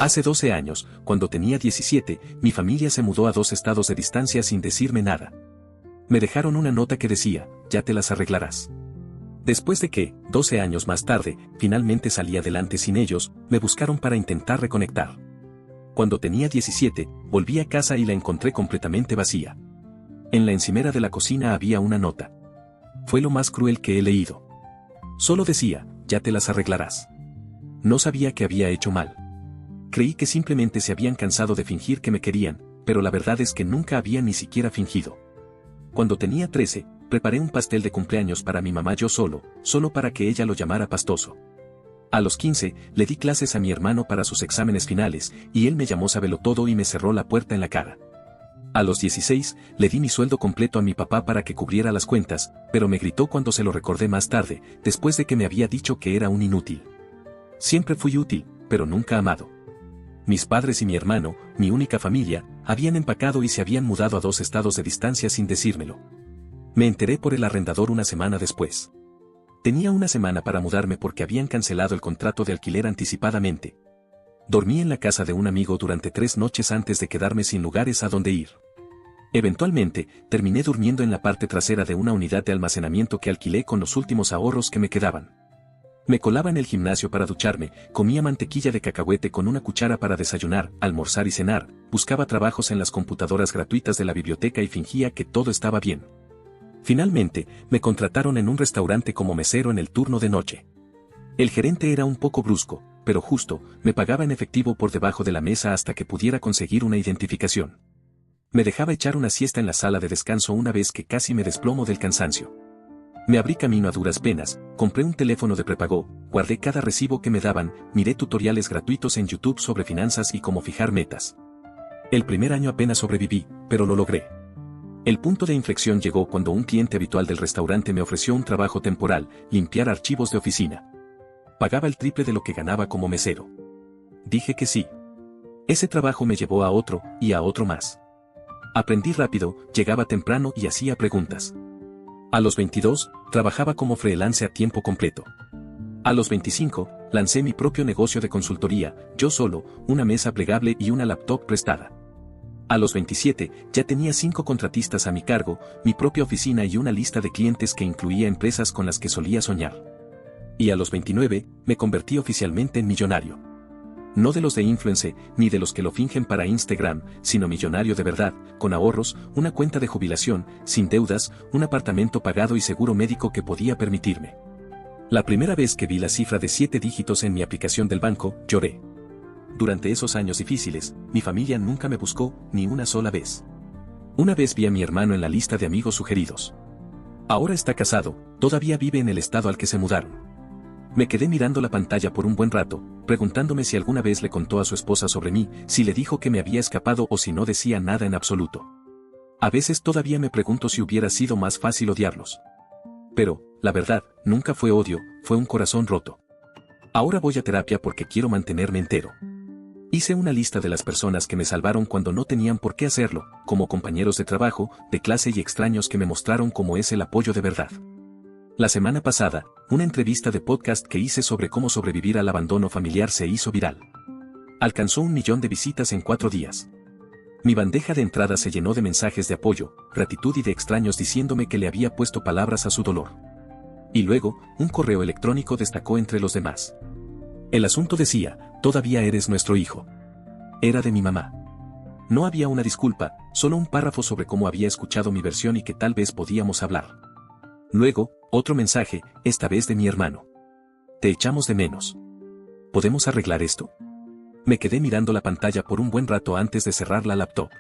Hace 12 años, cuando tenía 17, mi familia se mudó a 2 estados de distancia sin decirme nada. Me dejaron una nota que decía, ya te las arreglarás. Después de que, 12 años más tarde, finalmente salí adelante sin ellos, me buscaron para intentar reconectar. Cuando tenía 17, volví a casa y la encontré completamente vacía. En la encimera de la cocina había una nota. Fue lo más cruel que he leído. Solo decía, ya te las arreglarás. No sabía que había hecho mal. Creí que simplemente se habían cansado de fingir que me querían, pero la verdad es que nunca había ni siquiera fingido. Cuando tenía 13, preparé un pastel de cumpleaños para mi mamá yo solo para que ella lo llamara pastoso. A los 15, le di clases a mi hermano para sus exámenes finales, y él me llamó sabelotodo y me cerró la puerta en la cara. A los 16, le di mi sueldo completo a mi papá para que cubriera las cuentas, pero me gritó cuando se lo recordé más tarde, después de que me había dicho que era un inútil. Siempre fui útil, pero nunca amado. Mis padres y mi hermano, mi única familia, habían empacado y se habían mudado a 2 estados de distancia sin decírmelo. Me enteré por el arrendador una semana después. Tenía una semana para mudarme porque habían cancelado el contrato de alquiler anticipadamente. Dormí en la casa de un amigo durante 3 noches antes de quedarme sin lugares a donde ir. Eventualmente, terminé durmiendo en la parte trasera de una unidad de almacenamiento que alquilé con los últimos ahorros que me quedaban. Me colaba en el gimnasio para ducharme, comía mantequilla de cacahuete con una cuchara para desayunar, almorzar y cenar, buscaba trabajos en las computadoras gratuitas de la biblioteca y fingía que todo estaba bien. Finalmente, me contrataron en un restaurante como mesero en el turno de noche. El gerente era un poco brusco, pero justo, me pagaba en efectivo por debajo de la mesa hasta que pudiera conseguir una identificación. Me dejaba echar una siesta en la sala de descanso una vez que casi me desplomo del cansancio. Me abrí camino a duras penas, compré un teléfono de prepago, guardé cada recibo que me daban, miré tutoriales gratuitos en YouTube sobre finanzas y cómo fijar metas. El primer año apenas sobreviví, pero lo logré. El punto de inflexión llegó cuando un cliente habitual del restaurante me ofreció un trabajo temporal, limpiar archivos de oficina. Pagaba el triple de lo que ganaba como mesero. Dije que sí. Ese trabajo me llevó a otro, y a otro más. Aprendí rápido, llegaba temprano y hacía preguntas. A los 22, trabajaba como freelance a tiempo completo. A los 25, lancé mi propio negocio de consultoría, yo solo, una mesa plegable y una laptop prestada. A los 27, ya tenía 5 contratistas a mi cargo, mi propia oficina y una lista de clientes que incluía empresas con las que solía soñar. Y a los 29, me convertí oficialmente en millonario. No de los de influencer, ni de los que lo fingen para Instagram, sino millonario de verdad, con ahorros, una cuenta de jubilación, sin deudas, un apartamento pagado y seguro médico que podía permitirme. La primera vez que vi la cifra de 7 dígitos en mi aplicación del banco, lloré. Durante esos años difíciles, mi familia nunca me buscó, ni una sola vez. Una vez vi a mi hermano en la lista de amigos sugeridos. Ahora está casado, todavía vive en el estado al que se mudaron. Me quedé mirando la pantalla por un buen rato, preguntándome si alguna vez le contó a su esposa sobre mí, si le dijo que me había escapado o si no decía nada en absoluto. A veces todavía me pregunto si hubiera sido más fácil odiarlos. Pero, la verdad, nunca fue odio, fue un corazón roto. Ahora voy a terapia porque quiero mantenerme entero. Hice una lista de las personas que me salvaron cuando no tenían por qué hacerlo, como compañeros de trabajo, de clase y extraños que me mostraron cómo es el apoyo de verdad. La semana pasada, una entrevista de podcast que hice sobre cómo sobrevivir al abandono familiar se hizo viral. Alcanzó 1 millón de visitas en 4 días. Mi bandeja de entrada se llenó de mensajes de apoyo, gratitud y de extraños diciéndome que le había puesto palabras a su dolor. Y luego, un correo electrónico destacó entre los demás. El asunto decía, todavía eres nuestro hijo. Era de mi mamá. No había una disculpa, solo un párrafo sobre cómo había escuchado mi versión y que tal vez podíamos hablar. Luego, otro mensaje, esta vez de mi hermano. Te echamos de menos. ¿Podemos arreglar esto? Me quedé mirando la pantalla por un buen rato antes de cerrar la laptop.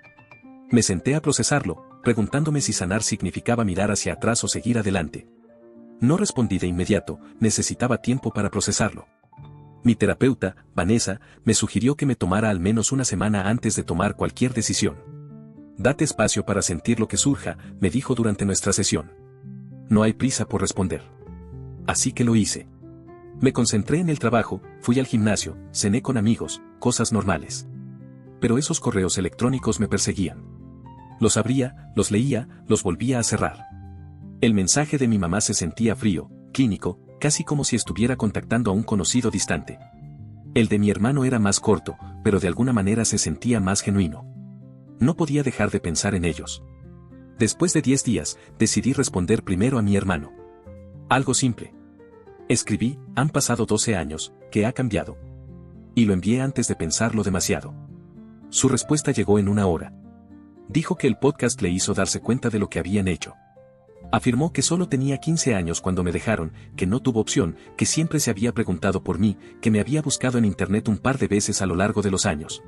Me senté a procesarlo, preguntándome si sanar significaba mirar hacia atrás o seguir adelante. No respondí de inmediato, necesitaba tiempo para procesarlo. Mi terapeuta, Vanessa, me sugirió que me tomara al menos una semana antes de tomar cualquier decisión. Date espacio para sentir lo que surja, me dijo durante nuestra sesión. No hay prisa por responder. Así que lo hice. Me concentré en el trabajo, fui al gimnasio, cené con amigos, cosas normales. Pero esos correos electrónicos me perseguían. Los abría, los leía, los volvía a cerrar. El mensaje de mi mamá se sentía frío, clínico, casi como si estuviera contactando a un conocido distante. El de mi hermano era más corto, pero de alguna manera se sentía más genuino. No podía dejar de pensar en ellos. Después de 10 días, decidí responder primero a mi hermano. Algo simple. Escribí, han pasado 12 años, ¿qué ha cambiado? Y lo envié antes de pensarlo demasiado. Su respuesta llegó en una hora. Dijo que el podcast le hizo darse cuenta de lo que habían hecho. Afirmó que solo tenía 15 años cuando me dejaron, que no tuvo opción, que siempre se había preguntado por mí, que me había buscado en internet un par de veces a lo largo de los años.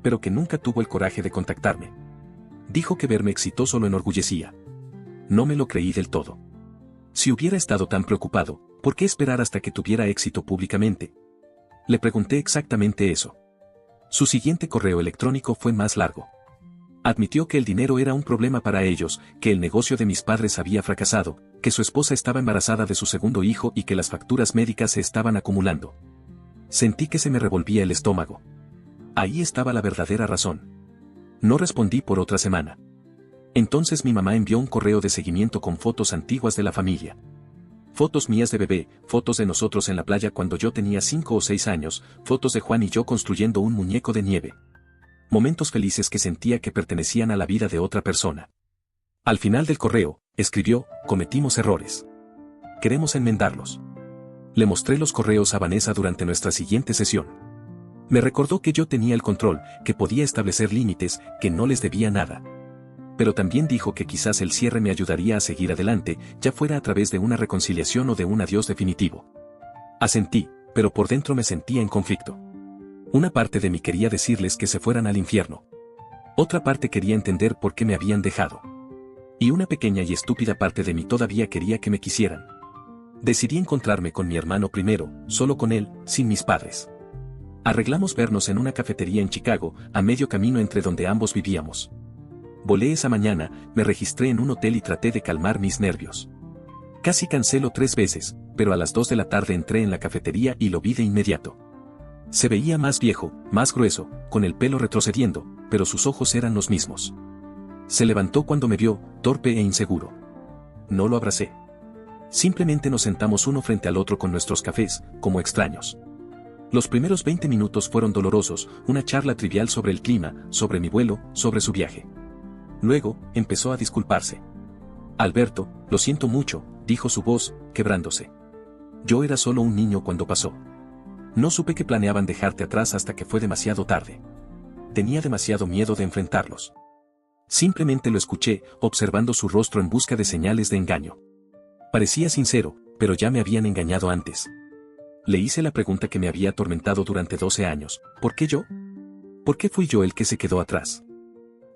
Pero que nunca tuvo el coraje de contactarme. Dijo que verme exitoso lo enorgullecía. No me lo creí del todo. Si hubiera estado tan preocupado, ¿por qué esperar hasta que tuviera éxito públicamente? Le pregunté exactamente eso. Su siguiente correo electrónico fue más largo. Admitió que el dinero era un problema para ellos, que el negocio de mis padres había fracasado, que su esposa estaba embarazada de su segundo hijo y que las facturas médicas se estaban acumulando. Sentí que se me revolvía el estómago. Ahí estaba la verdadera razón. No respondí por otra semana. Entonces mi mamá envió un correo de seguimiento con fotos antiguas de la familia. Fotos mías de bebé, fotos de nosotros en la playa cuando yo tenía 5 o 6 años, fotos de Juan y yo construyendo un muñeco de nieve. Momentos felices que sentía que pertenecían a la vida de otra persona. Al final del correo, escribió, cometimos errores. Queremos enmendarlos. Le mostré los correos a Vanessa durante nuestra siguiente sesión. Me recordó que yo tenía el control, que podía establecer límites, que no les debía nada. Pero también dijo que quizás el cierre me ayudaría a seguir adelante, ya fuera a través de una reconciliación o de un adiós definitivo. Asentí, pero por dentro me sentía en conflicto. Una parte de mí quería decirles que se fueran al infierno. Otra parte quería entender por qué me habían dejado. Y una pequeña y estúpida parte de mí todavía quería que me quisieran. Decidí encontrarme con mi hermano primero, solo con él, sin mis padres. Arreglamos vernos en una cafetería en Chicago, a medio camino entre donde ambos vivíamos. Volé esa mañana, me registré en un hotel y traté de calmar mis nervios. Casi canceló 3 veces, pero a las 2 de la tarde entré en la cafetería y lo vi de inmediato. Se veía más viejo, más grueso, con el pelo retrocediendo, pero sus ojos eran los mismos. Se levantó cuando me vio, torpe e inseguro. No lo abracé. Simplemente nos sentamos uno frente al otro con nuestros cafés, como extraños. Los primeros 20 minutos fueron dolorosos, una charla trivial sobre el clima, sobre mi vuelo, sobre su viaje. Luego, empezó a disculparse. Alberto, lo siento mucho, dijo su voz, quebrándose. Yo era solo un niño cuando pasó. No supe que planeaban dejarte atrás hasta que fue demasiado tarde. Tenía demasiado miedo de enfrentarlos. Simplemente lo escuché, observando su rostro en busca de señales de engaño. Parecía sincero, pero ya me habían engañado antes. Le hice la pregunta que me había atormentado durante 12 años, ¿por qué yo? ¿Por qué fui yo el que se quedó atrás?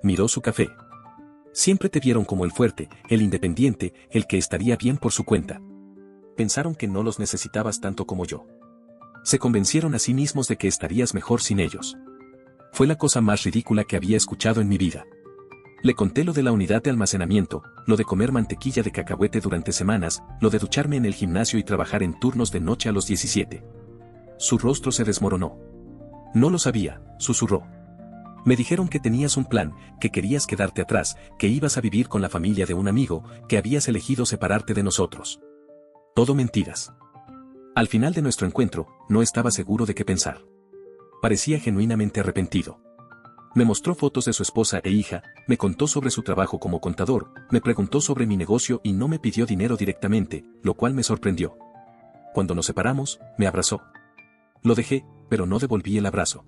Miró su café. Siempre te vieron como el fuerte, el independiente, el que estaría bien por su cuenta. Pensaron que no los necesitabas tanto como yo. Se convencieron a sí mismos de que estarías mejor sin ellos. Fue la cosa más ridícula que había escuchado en mi vida. Le conté lo de la unidad de almacenamiento, lo de comer mantequilla de cacahuete durante semanas, lo de ducharme en el gimnasio y trabajar en turnos de noche a los 17. Su rostro se desmoronó. No lo sabía, susurró. Me dijeron que tenías un plan, que querías quedarte atrás, que ibas a vivir con la familia de un amigo, que habías elegido separarte de nosotros. Todo mentiras. Al final de nuestro encuentro, no estaba seguro de qué pensar. Parecía genuinamente arrepentido. Me mostró fotos de su esposa e hija, me contó sobre su trabajo como contador, me preguntó sobre mi negocio y no me pidió dinero directamente, lo cual me sorprendió. Cuando nos separamos, me abrazó. Lo dejé, pero no devolví el abrazo.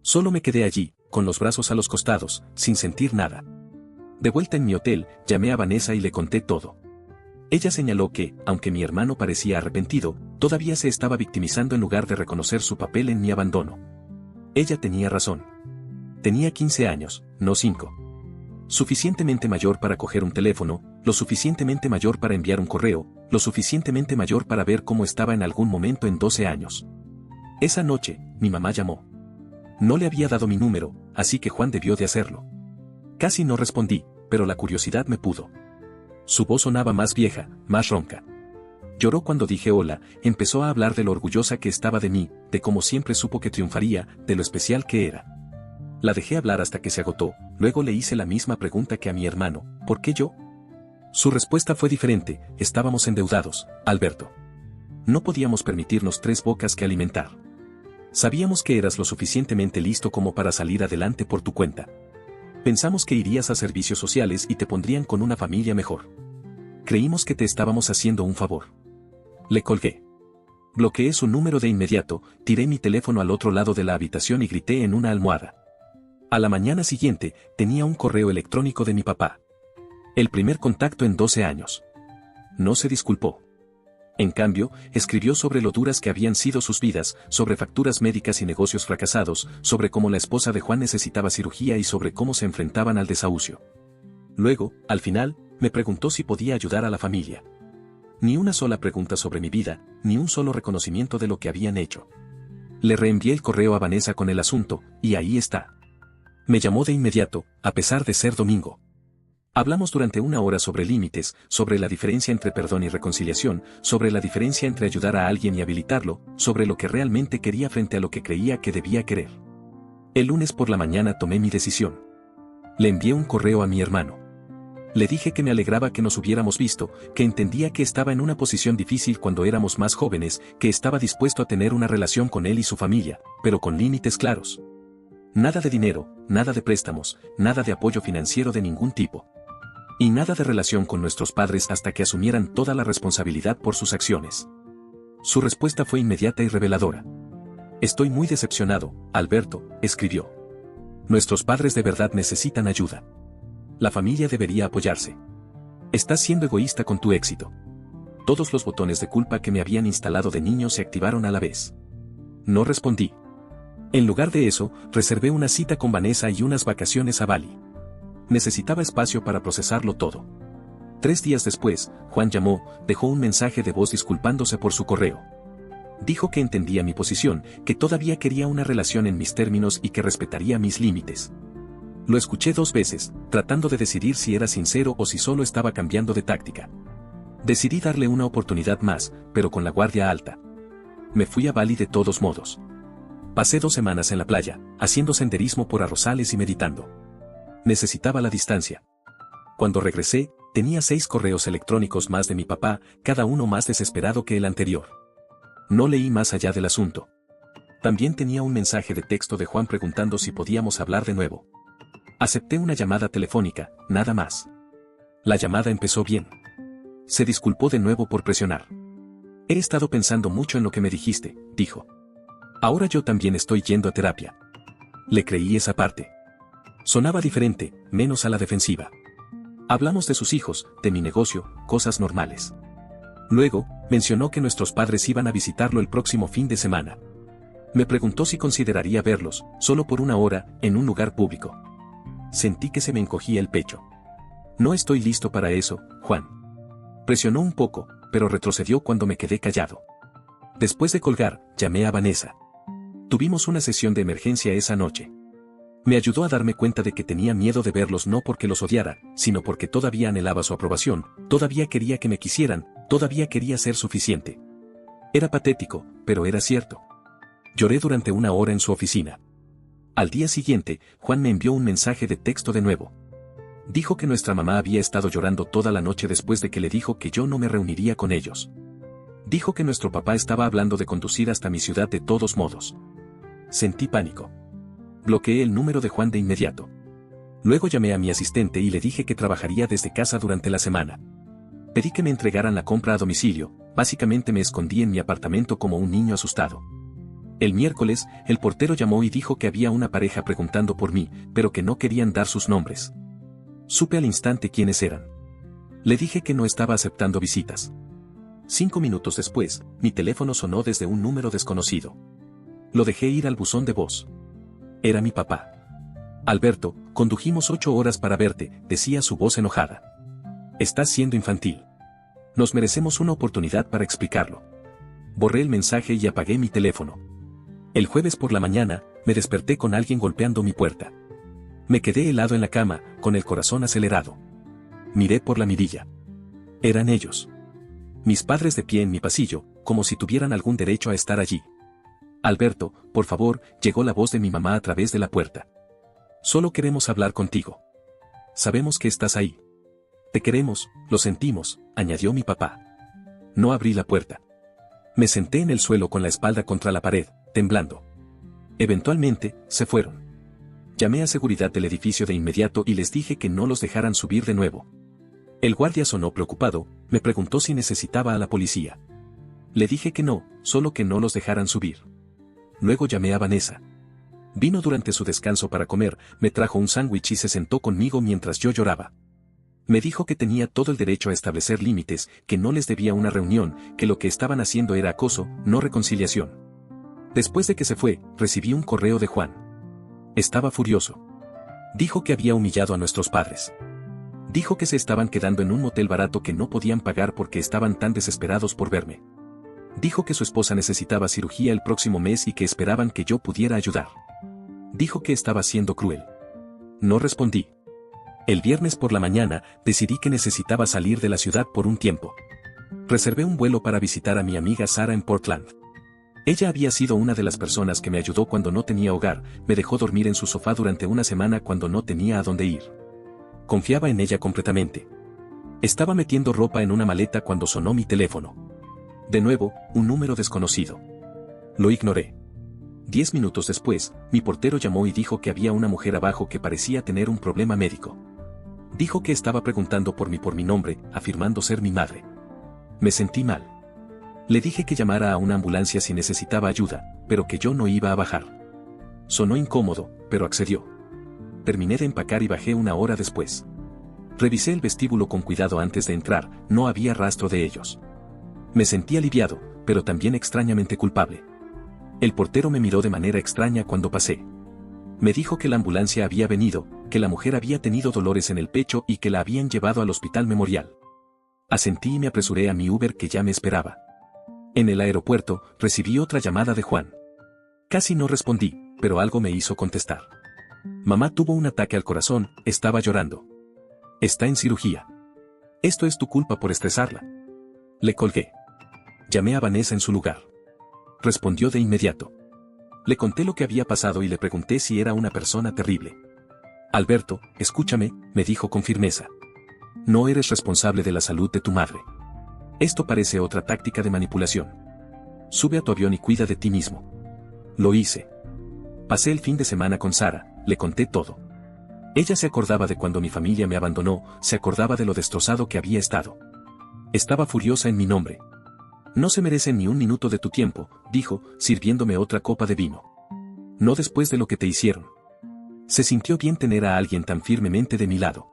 Solo me quedé allí, con los brazos a los costados, sin sentir nada. De vuelta en mi hotel, llamé a Vanessa y le conté todo. Ella señaló que, aunque mi hermano parecía arrepentido, todavía se estaba victimizando en lugar de reconocer su papel en mi abandono. Ella tenía razón. Tenía 15 años, no 5. Suficientemente mayor para coger un teléfono, lo suficientemente mayor para enviar un correo, lo suficientemente mayor para ver cómo estaba en algún momento en 12 años. Esa noche, mi mamá llamó. No le había dado mi número, así que Juan debió de hacerlo. Casi no respondí, pero la curiosidad me pudo. Su voz sonaba más vieja, más ronca. Lloró cuando dije hola, empezó a hablar de lo orgullosa que estaba de mí, de cómo siempre supo que triunfaría, de lo especial que era. La dejé hablar hasta que se agotó, luego le hice la misma pregunta que a mi hermano, ¿por qué yo? Su respuesta fue diferente, estábamos endeudados, Alberto. No podíamos permitirnos 3 bocas que alimentar. Sabíamos que eras lo suficientemente listo como para salir adelante por tu cuenta. Pensamos que irías a servicios sociales y te pondrían con una familia mejor. Creímos que te estábamos haciendo un favor. Le colgué. Bloqueé su número de inmediato, tiré mi teléfono al otro lado de la habitación y grité en una almohada. A la mañana siguiente, tenía un correo electrónico de mi papá. El primer contacto en 12 años. No se disculpó. En cambio, escribió sobre lo duras que habían sido sus vidas, sobre facturas médicas y negocios fracasados, sobre cómo la esposa de Juan necesitaba cirugía y sobre cómo se enfrentaban al desahucio. Luego, al final, me preguntó si podía ayudar a la familia. Ni una sola pregunta sobre mi vida, ni un solo reconocimiento de lo que habían hecho. Le reenvié el correo a Vanessa con el asunto, y ahí está. Me llamó de inmediato, a pesar de ser domingo. Hablamos durante una hora sobre límites, sobre la diferencia entre perdón y reconciliación, sobre la diferencia entre ayudar a alguien y habilitarlo, sobre lo que realmente quería frente a lo que creía que debía querer. El lunes por la mañana tomé mi decisión. Le envié un correo a mi hermano. Le dije que me alegraba que nos hubiéramos visto, que entendía que estaba en una posición difícil cuando éramos más jóvenes, que estaba dispuesto a tener una relación con él y su familia, pero con límites claros. Nada de dinero, nada de préstamos, nada de apoyo financiero de ningún tipo. Y nada de relación con nuestros padres hasta que asumieran toda la responsabilidad por sus acciones. Su respuesta fue inmediata y reveladora. Estoy muy decepcionado, Alberto, escribió. Nuestros padres de verdad necesitan ayuda. La familia debería apoyarse. Estás siendo egoísta con tu éxito. Todos los botones de culpa que me habían instalado de niño se activaron a la vez. No respondí. En lugar de eso, reservé una cita con Vanessa y unas vacaciones a Bali. Necesitaba espacio para procesarlo todo. 3 días después, Juan llamó, dejó un mensaje de voz disculpándose por su correo. Dijo que entendía mi posición, que todavía quería una relación en mis términos y que respetaría mis límites. Lo escuché 2 veces, tratando de decidir si era sincero o si solo estaba cambiando de táctica. Decidí darle una oportunidad más, pero con la guardia alta. Me fui a Bali de todos modos. Pasé 2 semanas en la playa, haciendo senderismo por arrozales y meditando. Necesitaba la distancia. Cuando regresé, tenía 6 correos electrónicos más de mi papá, cada uno más desesperado que el anterior. No leí más allá del asunto. También tenía un mensaje de texto de Juan preguntando si podíamos hablar de nuevo. Acepté una llamada telefónica, nada más. La llamada empezó bien. Se disculpó de nuevo por presionar. He estado pensando mucho en lo que me dijiste, dijo. Ahora yo también estoy yendo a terapia. Le creí esa parte. Sonaba diferente, menos a la defensiva. Hablamos de sus hijos, de mi negocio, cosas normales. Luego, mencionó que nuestros padres iban a visitarlo el próximo fin de semana. Me preguntó si consideraría verlos, solo por 1 hora, en un lugar público. Sentí que se me encogía el pecho. No estoy listo para eso, Juan. Presionó un poco, pero retrocedió cuando me quedé callado. Después de colgar, llamé a Vanessa. Tuvimos una sesión de emergencia esa noche. Me ayudó a darme cuenta de que tenía miedo de verlos no porque los odiara, sino porque todavía anhelaba su aprobación, todavía quería que me quisieran, todavía quería ser suficiente. Era patético, pero era cierto. Lloré durante 1 hora en su oficina. Al día siguiente, Juan me envió un mensaje de texto de nuevo. Dijo que nuestra mamá había estado llorando toda la noche después de que le dijo que yo no me reuniría con ellos. Dijo que nuestro papá estaba hablando de conducir hasta mi ciudad de todos modos. Sentí pánico. Bloqueé el número de Juan de inmediato. Luego llamé a mi asistente y le dije que trabajaría desde casa durante la semana. Pedí que me entregaran la compra a domicilio, básicamente me escondí en mi apartamento como un niño asustado. El miércoles, el portero llamó y dijo que había una pareja preguntando por mí, pero que no querían dar sus nombres. Supe al instante quiénes eran. Le dije que no estaba aceptando visitas. 5 minutos después, mi teléfono sonó desde un número desconocido. Lo dejé ir al buzón de voz. Era mi papá. Alberto, condujimos 8 horas para verte, decía su voz enojada. Estás siendo infantil. Nos merecemos una oportunidad para explicarlo. Borré el mensaje y apagué mi teléfono. El jueves por la mañana, me desperté con alguien golpeando mi puerta. Me quedé helado en la cama, con el corazón acelerado. Miré por la mirilla. Eran ellos. Mis padres de pie en mi pasillo, como si tuvieran algún derecho a estar allí. Alberto, por favor, llegó la voz de mi mamá a través de la puerta. Solo queremos hablar contigo. Sabemos que estás ahí. Te queremos, lo sentimos, añadió mi papá. No abrí la puerta. Me senté en el suelo con la espalda contra la pared, temblando. Eventualmente, se fueron. Llamé a seguridad del edificio de inmediato y les dije que no los dejaran subir de nuevo. El guardia sonó preocupado, me preguntó si necesitaba a la policía. Le dije que no, solo que no los dejaran subir. Luego llamé a Vanessa. Vino durante su descanso para comer, me trajo un sándwich y se sentó conmigo mientras yo lloraba. Me dijo que tenía todo el derecho a establecer límites, que no les debía una reunión, que lo que estaban haciendo era acoso, no reconciliación. Después de que se fue, recibí un correo de Juan. Estaba furioso. Dijo que había humillado a nuestros padres. Dijo que se estaban quedando en un motel barato que no podían pagar porque estaban tan desesperados por verme. Dijo que su esposa necesitaba cirugía el próximo mes y que esperaban que yo pudiera ayudar. Dijo que estaba siendo cruel. No respondí. El viernes por la mañana, decidí que necesitaba salir de la ciudad por un tiempo. Reservé un vuelo para visitar a mi amiga Sara en Portland. Ella había sido una de las personas que me ayudó cuando no tenía hogar, me dejó dormir en su sofá durante una semana cuando no tenía a dónde ir. Confiaba en ella completamente. Estaba metiendo ropa en una maleta cuando sonó mi teléfono. De nuevo, un número desconocido. Lo ignoré. 10 minutos después, mi portero llamó y dijo que había una mujer abajo que parecía tener un problema médico. Dijo que estaba preguntando por mi nombre, afirmando ser mi madre. Me sentí mal. Le dije que llamara a una ambulancia si necesitaba ayuda, pero que yo no iba a bajar. Sonó incómodo, pero accedió. Terminé de empacar y bajé una hora después. Revisé el vestíbulo con cuidado antes de entrar, no había rastro de ellos. Me sentí aliviado, pero también extrañamente culpable. El portero me miró de manera extraña cuando pasé. Me dijo que la ambulancia había venido, que la mujer había tenido dolores en el pecho y que la habían llevado al hospital Memorial. Asentí y me apresuré a mi Uber que ya me esperaba. En el aeropuerto, recibí otra llamada de Juan. Casi no respondí, pero algo me hizo contestar. Mamá tuvo un ataque al corazón, estaba llorando. Está en cirugía. Esto es tu culpa por estresarla. Le colgué. Llamé a Vanessa en su lugar. Respondió de inmediato. Le conté lo que había pasado y le pregunté si era una persona terrible. Alberto, escúchame, me dijo con firmeza. No eres responsable de la salud de tu madre. Esto parece otra táctica de manipulación. Sube a tu avión y cuida de ti mismo. Lo hice. Pasé el fin de semana con Sara, le conté todo. Ella se acordaba de cuando mi familia me abandonó, se acordaba de lo destrozado que había estado. Estaba furiosa en mi nombre. No se merece ni un minuto de tu tiempo, dijo, sirviéndome otra copa de vino. No después de lo que te hicieron. Se sintió bien tener a alguien tan firmemente de mi lado.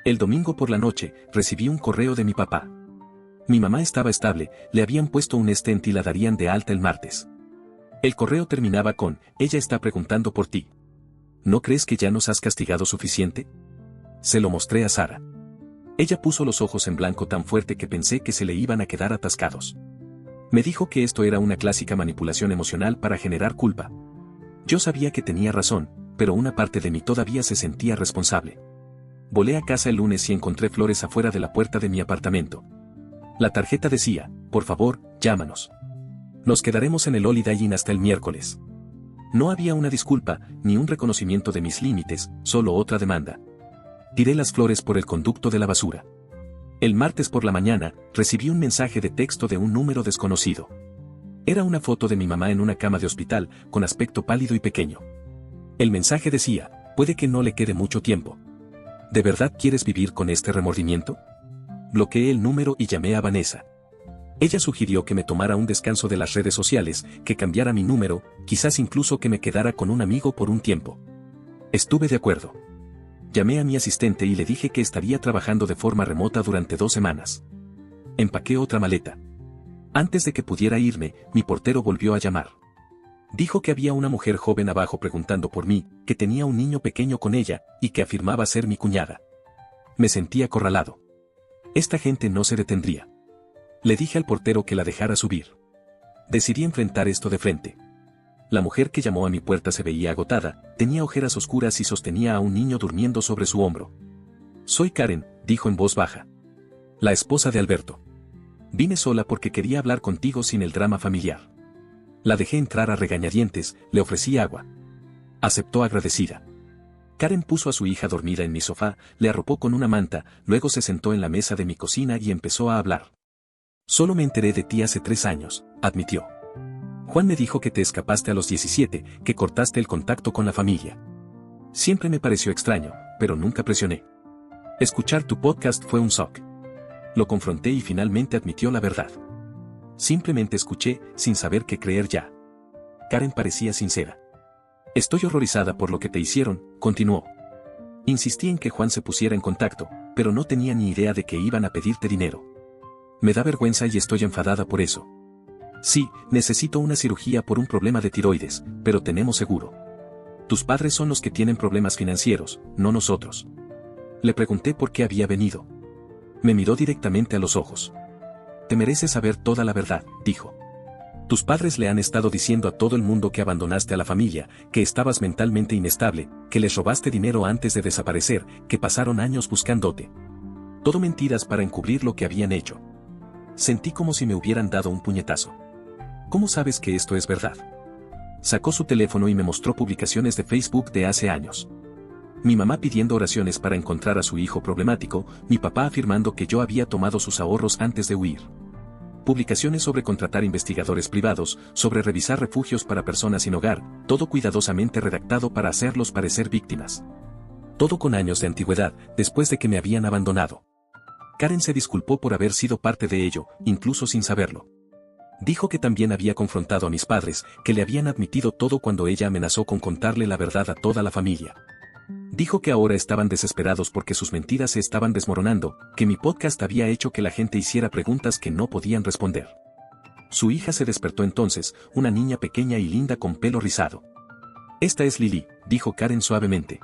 El domingo por la noche, recibí un correo de mi papá. Mi mamá estaba estable, le habían puesto un stent y la darían de alta el martes. El correo terminaba con, ella está preguntando por ti. ¿No crees que ya nos has castigado suficiente? Se lo mostré a Sara. Ella puso los ojos en blanco tan fuerte que pensé que se le iban a quedar atascados. Me dijo que esto era una clásica manipulación emocional para generar culpa. Yo sabía que tenía razón, pero una parte de mí todavía se sentía responsable. Volé a casa el lunes y encontré flores afuera de la puerta de mi apartamento. La tarjeta decía, por favor, llámanos. Nos quedaremos en el Holiday Inn hasta el miércoles. No había una disculpa, ni un reconocimiento de mis límites, solo otra demanda. Tiré las flores por el conducto de la basura. El martes por la mañana, recibí un mensaje de texto de un número desconocido. Era una foto de mi mamá en una cama de hospital, con aspecto pálido y pequeño. El mensaje decía, puede que no le quede mucho tiempo. ¿De verdad quieres vivir con este remordimiento? Bloqueé el número y llamé a Vanessa. Ella sugirió que me tomara un descanso de las redes sociales, que cambiara mi número, quizás incluso que me quedara con un amigo por un tiempo. Estuve de acuerdo. Llamé a mi asistente y le dije que estaría trabajando de forma remota durante 2 semanas. Empaqué otra maleta. Antes de que pudiera irme, mi portero volvió a llamar. Dijo que había una mujer joven abajo preguntando por mí, que tenía un niño pequeño con ella, y que afirmaba ser mi cuñada. Me sentí acorralado. Esta gente no se detendría. Le dije al portero que la dejara subir. Decidí enfrentar esto de frente. La mujer que llamó a mi puerta se veía agotada, tenía ojeras oscuras y sostenía a un niño durmiendo sobre su hombro. Soy Karen, dijo en voz baja. La esposa de Alberto. Vine sola porque quería hablar contigo sin el drama familiar. La dejé entrar a regañadientes, le ofrecí agua. Aceptó agradecida. Karen puso a su hija dormida en mi sofá, le arropó con una manta, luego se sentó en la mesa de mi cocina y empezó a hablar. Solo me enteré de ti hace 3 años, admitió. Juan me dijo que te escapaste a los 17, que cortaste el contacto con la familia. Siempre me pareció extraño, pero nunca presioné. Escuchar tu podcast fue un shock. Lo confronté y finalmente admitió la verdad. Simplemente escuché, sin saber qué creer ya. Karen parecía sincera. Estoy horrorizada por lo que te hicieron, continuó. Insistí en que Juan se pusiera en contacto, pero no tenía ni idea de que iban a pedirte dinero. Me da vergüenza y estoy enfadada por eso. Sí, necesito una cirugía por un problema de tiroides, pero tenemos seguro. Tus padres son los que tienen problemas financieros, no nosotros. Le pregunté por qué había venido. Me miró directamente a los ojos. Te mereces saber toda la verdad, dijo. Tus padres le han estado diciendo a todo el mundo que abandonaste a la familia, que estabas mentalmente inestable, que les robaste dinero antes de desaparecer, que pasaron años buscándote. Todo mentiras para encubrir lo que habían hecho. Sentí como si me hubieran dado un puñetazo. ¿Cómo sabes que esto es verdad? Sacó su teléfono y me mostró publicaciones de Facebook de hace años. Mi mamá pidiendo oraciones para encontrar a su hijo problemático, mi papá afirmando que yo había tomado sus ahorros antes de huir. Publicaciones sobre contratar investigadores privados, sobre revisar refugios para personas sin hogar, todo cuidadosamente redactado para hacerlos parecer víctimas. Todo con años de antigüedad, después de que me habían abandonado. Karen se disculpó por haber sido parte de ello, incluso sin saberlo. Dijo que también había confrontado a mis padres, que le habían admitido todo cuando ella amenazó con contarle la verdad a toda la familia. Dijo que ahora estaban desesperados porque sus mentiras se estaban desmoronando, que mi podcast había hecho que la gente hiciera preguntas que no podían responder. Su hija se despertó entonces, una niña pequeña y linda con pelo rizado. Esta es Lily, dijo Karen suavemente.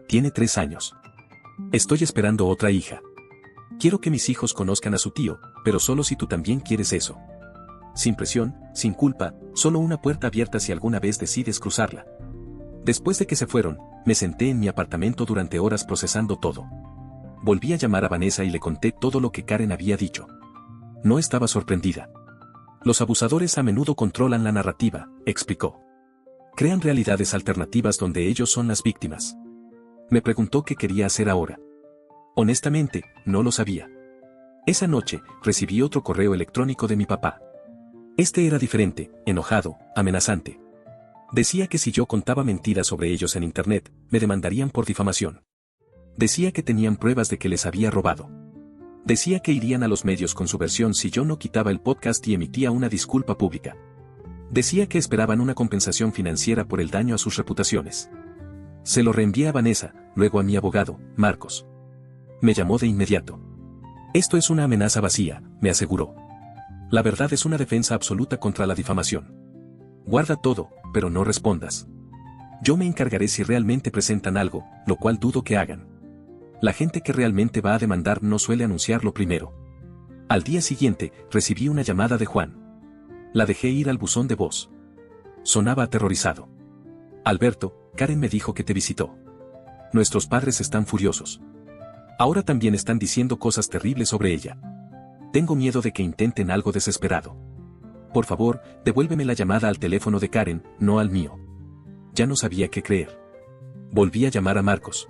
Tiene 3 años. Estoy esperando otra hija. Quiero que mis hijos conozcan a su tío, pero solo si tú también quieres eso. Sin presión, sin culpa, solo una puerta abierta si alguna vez decides cruzarla. Después de que se fueron, me senté en mi apartamento durante horas procesando todo. Volví a llamar a Vanessa y le conté todo lo que Karen había dicho. No estaba sorprendida. Los abusadores a menudo controlan la narrativa, explicó. Crean realidades alternativas donde ellos son las víctimas. Me preguntó qué quería hacer ahora. Honestamente, no lo sabía. Esa noche, recibí otro correo electrónico de mi papá. Este era diferente, enojado, amenazante. Decía que si yo contaba mentiras sobre ellos en internet, me demandarían por difamación. Decía que tenían pruebas de que les había robado. Decía que irían a los medios con su versión si yo no quitaba el podcast y emitía una disculpa pública. Decía que esperaban una compensación financiera por el daño a sus reputaciones. Se lo reenvié a Vanessa, luego a mi abogado, Marcos. Me llamó de inmediato. Esto es una amenaza vacía, me aseguró. La verdad es una defensa absoluta contra la difamación. Guarda todo, pero no respondas. Yo me encargaré si realmente presentan algo, lo cual dudo que hagan. La gente que realmente va a demandar no suele anunciarlo primero. Al día siguiente, recibí una llamada de Juan. La dejé ir al buzón de voz. Sonaba aterrorizado. Alberto, Karen me dijo que te visitó. Nuestros padres están furiosos. Ahora también están diciendo cosas terribles sobre ella. Tengo miedo de que intenten algo desesperado. Por favor, devuélveme la llamada al teléfono de Karen, no al mío. Ya no sabía qué creer. Volví a llamar a Marcos.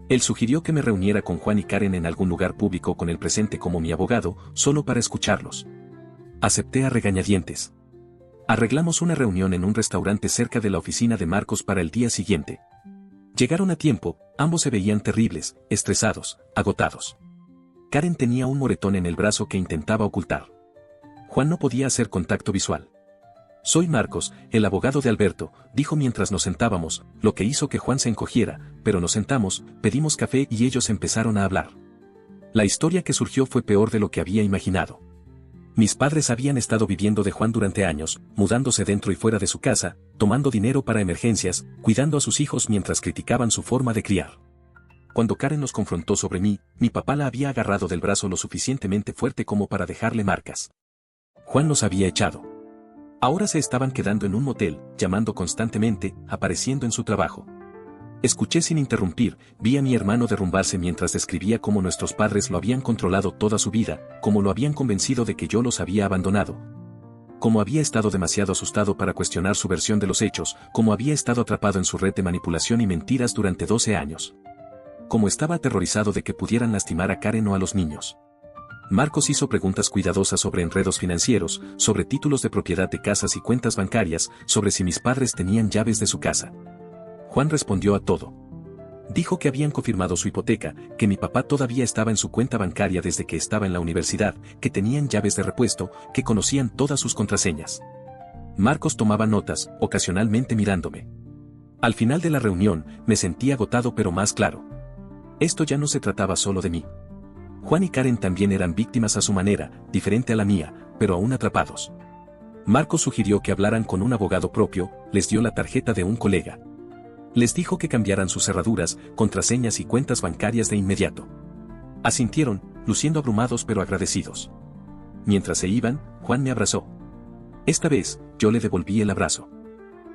Él sugirió que me reuniera con Juan y Karen en algún lugar público con el presente como mi abogado, solo para escucharlos. Acepté a regañadientes. Arreglamos una reunión en un restaurante cerca de la oficina de Marcos para el día siguiente. Llegaron a tiempo, ambos se veían terribles, estresados, agotados. Karen tenía un moretón en el brazo que intentaba ocultar. Juan no podía hacer contacto visual. Soy Marcos, el abogado de Alberto, dijo mientras nos sentábamos, lo que hizo que Juan se encogiera, pero nos sentamos, pedimos café y ellos empezaron a hablar. La historia que surgió fue peor de lo que había imaginado. Mis padres habían estado viviendo de Juan durante años, mudándose dentro y fuera de su casa, tomando dinero para emergencias, cuidando a sus hijos mientras criticaban su forma de criar. Cuando Karen nos confrontó sobre mí, mi papá la había agarrado del brazo lo suficientemente fuerte como para dejarle marcas. Juan los había echado. Ahora se estaban quedando en un motel, llamando constantemente, apareciendo en su trabajo. Escuché sin interrumpir, vi a mi hermano derrumbarse mientras describía cómo nuestros padres lo habían controlado toda su vida, cómo lo habían convencido de que yo los había abandonado. Cómo había estado demasiado asustado para cuestionar su versión de los hechos, cómo había estado atrapado en su red de manipulación y mentiras durante 12 años. Cómo estaba aterrorizado de que pudieran lastimar a Karen o a los niños. Marcos hizo preguntas cuidadosas sobre enredos financieros, sobre títulos de propiedad de casas y cuentas bancarias, sobre si mis padres tenían llaves de su casa. Juan respondió a todo. Dijo que habían confirmado su hipoteca, que mi papá todavía estaba en su cuenta bancaria desde que estaba en la universidad, que tenían llaves de repuesto, que conocían todas sus contraseñas. Marcos tomaba notas, ocasionalmente mirándome. Al final de la reunión, me sentí agotado pero más claro. Esto ya no se trataba solo de mí. Juan y Karen también eran víctimas a su manera, diferente a la mía, pero aún atrapados. Marcos sugirió que hablaran con un abogado propio, les dio la tarjeta de un colega. Les dijo que cambiaran sus cerraduras, contraseñas y cuentas bancarias de inmediato. Asintieron, luciendo abrumados pero agradecidos. Mientras se iban, Juan me abrazó. Esta vez, yo le devolví el abrazo.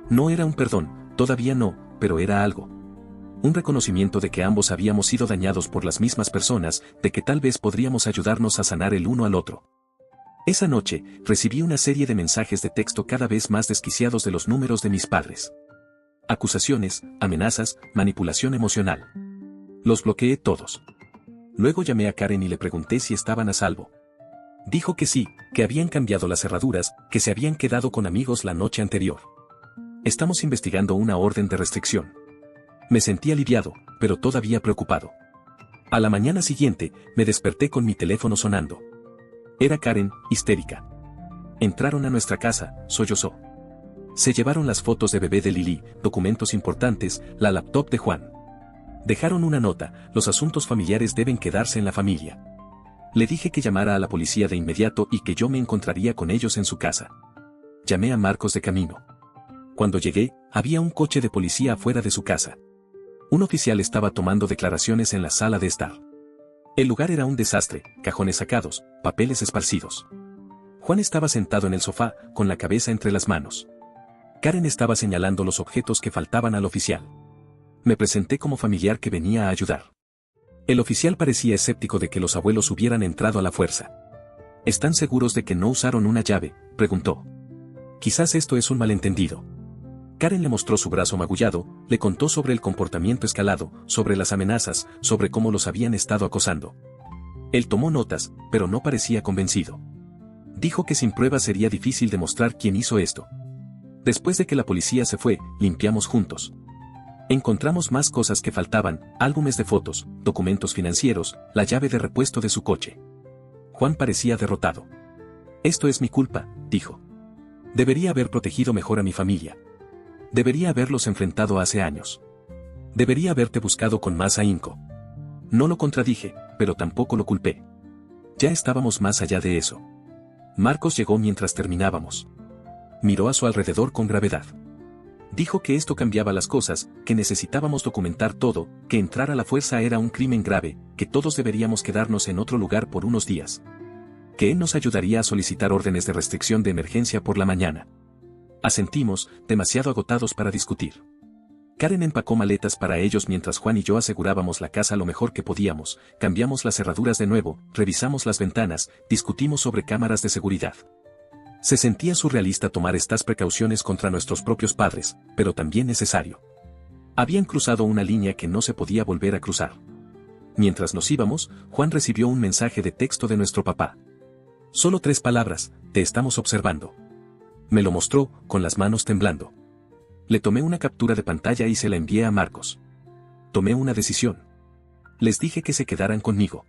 No era un perdón, todavía no, pero era algo. Un reconocimiento de que ambos habíamos sido dañados por las mismas personas, de que tal vez podríamos ayudarnos a sanar el uno al otro. Esa noche, recibí una serie de mensajes de texto cada vez más desquiciados de los números de mis padres. Acusaciones, amenazas, manipulación emocional. Los bloqueé todos. Luego llamé a Karen y le pregunté si estaban a salvo. Dijo que sí, que habían cambiado las cerraduras, que se habían quedado con amigos la noche anterior. Estamos investigando una orden de restricción. Me sentí aliviado, pero todavía preocupado. A la mañana siguiente, me desperté con mi teléfono sonando. Era Karen, histérica. Entraron a nuestra casa, sollozó. Se llevaron las fotos de bebé de Lili, documentos importantes, la laptop de Juan. Dejaron una nota, los asuntos familiares deben quedarse en la familia. Le dije que llamara a la policía de inmediato y que yo me encontraría con ellos en su casa. Llamé a Marcos de camino. Cuando llegué, había un coche de policía afuera de su casa. Un oficial estaba tomando declaraciones en la sala de estar. El lugar era un desastre, cajones sacados, papeles esparcidos. Juan estaba sentado en el sofá, con la cabeza entre las manos. Karen estaba señalando los objetos que faltaban al oficial. Me presenté como familiar que venía a ayudar. El oficial parecía escéptico de que los abuelos hubieran entrado a la fuerza. ¿Están seguros de que no usaron una llave?, preguntó. Quizás esto es un malentendido. Karen le mostró su brazo magullado, le contó sobre el comportamiento escalado, sobre las amenazas, sobre cómo los habían estado acosando. Él tomó notas, pero no parecía convencido. Dijo que sin pruebas sería difícil demostrar quién hizo esto. Después de que la policía se fue, limpiamos juntos. Encontramos más cosas que faltaban, álbumes de fotos, documentos financieros, la llave de repuesto de su coche. Juan parecía derrotado. Esto es mi culpa, dijo. Debería haber protegido mejor a mi familia. Debería haberlos enfrentado hace años. Debería haberte buscado con más ahínco. No lo contradije, pero tampoco lo culpé. Ya estábamos más allá de eso. Marcos llegó mientras terminábamos. Miró a su alrededor con gravedad. Dijo que esto cambiaba las cosas, que necesitábamos documentar todo, que entrar a la fuerza era un crimen grave, que todos deberíamos quedarnos en otro lugar por unos días. Que él nos ayudaría a solicitar órdenes de restricción de emergencia por la mañana. Asentimos, demasiado agotados para discutir. Karen empacó maletas para ellos mientras Juan y yo asegurábamos la casa lo mejor que podíamos, cambiamos las cerraduras de nuevo, revisamos las ventanas, discutimos sobre cámaras de seguridad. Se sentía surrealista tomar estas precauciones contra nuestros propios padres, pero también necesario. Habían cruzado una línea que no se podía volver a cruzar. Mientras nos íbamos, Juan recibió un mensaje de texto de nuestro papá. Solo 3 palabras, te estamos observando. Me lo mostró, con las manos temblando. Le tomé una captura de pantalla y se la envié a Marcos. Tomé una decisión. Les dije que se quedaran conmigo.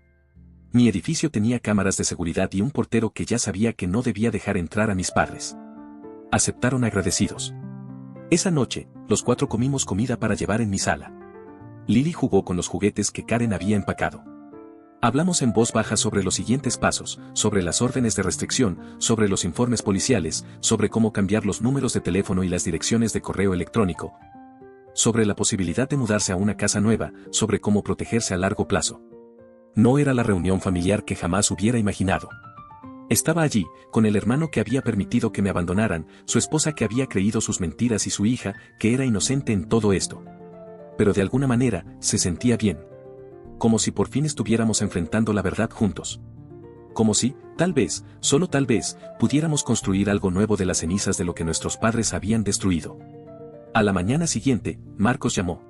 Mi edificio tenía cámaras de seguridad y un portero que ya sabía que no debía dejar entrar a mis padres. Aceptaron agradecidos. Esa noche, los 4 comimos comida para llevar en mi sala. Lili jugó con los juguetes que Karen había empacado. Hablamos en voz baja sobre los siguientes pasos, sobre las órdenes de restricción, sobre los informes policiales, sobre cómo cambiar los números de teléfono y las direcciones de correo electrónico, sobre la posibilidad de mudarse a una casa nueva, sobre cómo protegerse a largo plazo. No era la reunión familiar que jamás hubiera imaginado. Estaba allí, con el hermano que había permitido que me abandonaran, su esposa que había creído sus mentiras y su hija, que era inocente en todo esto. Pero de alguna manera, se sentía bien. Como si por fin estuviéramos enfrentando la verdad juntos. Como si, tal vez, solo tal vez, pudiéramos construir algo nuevo de las cenizas de lo que nuestros padres habían destruido. A la mañana siguiente, Marcos llamó.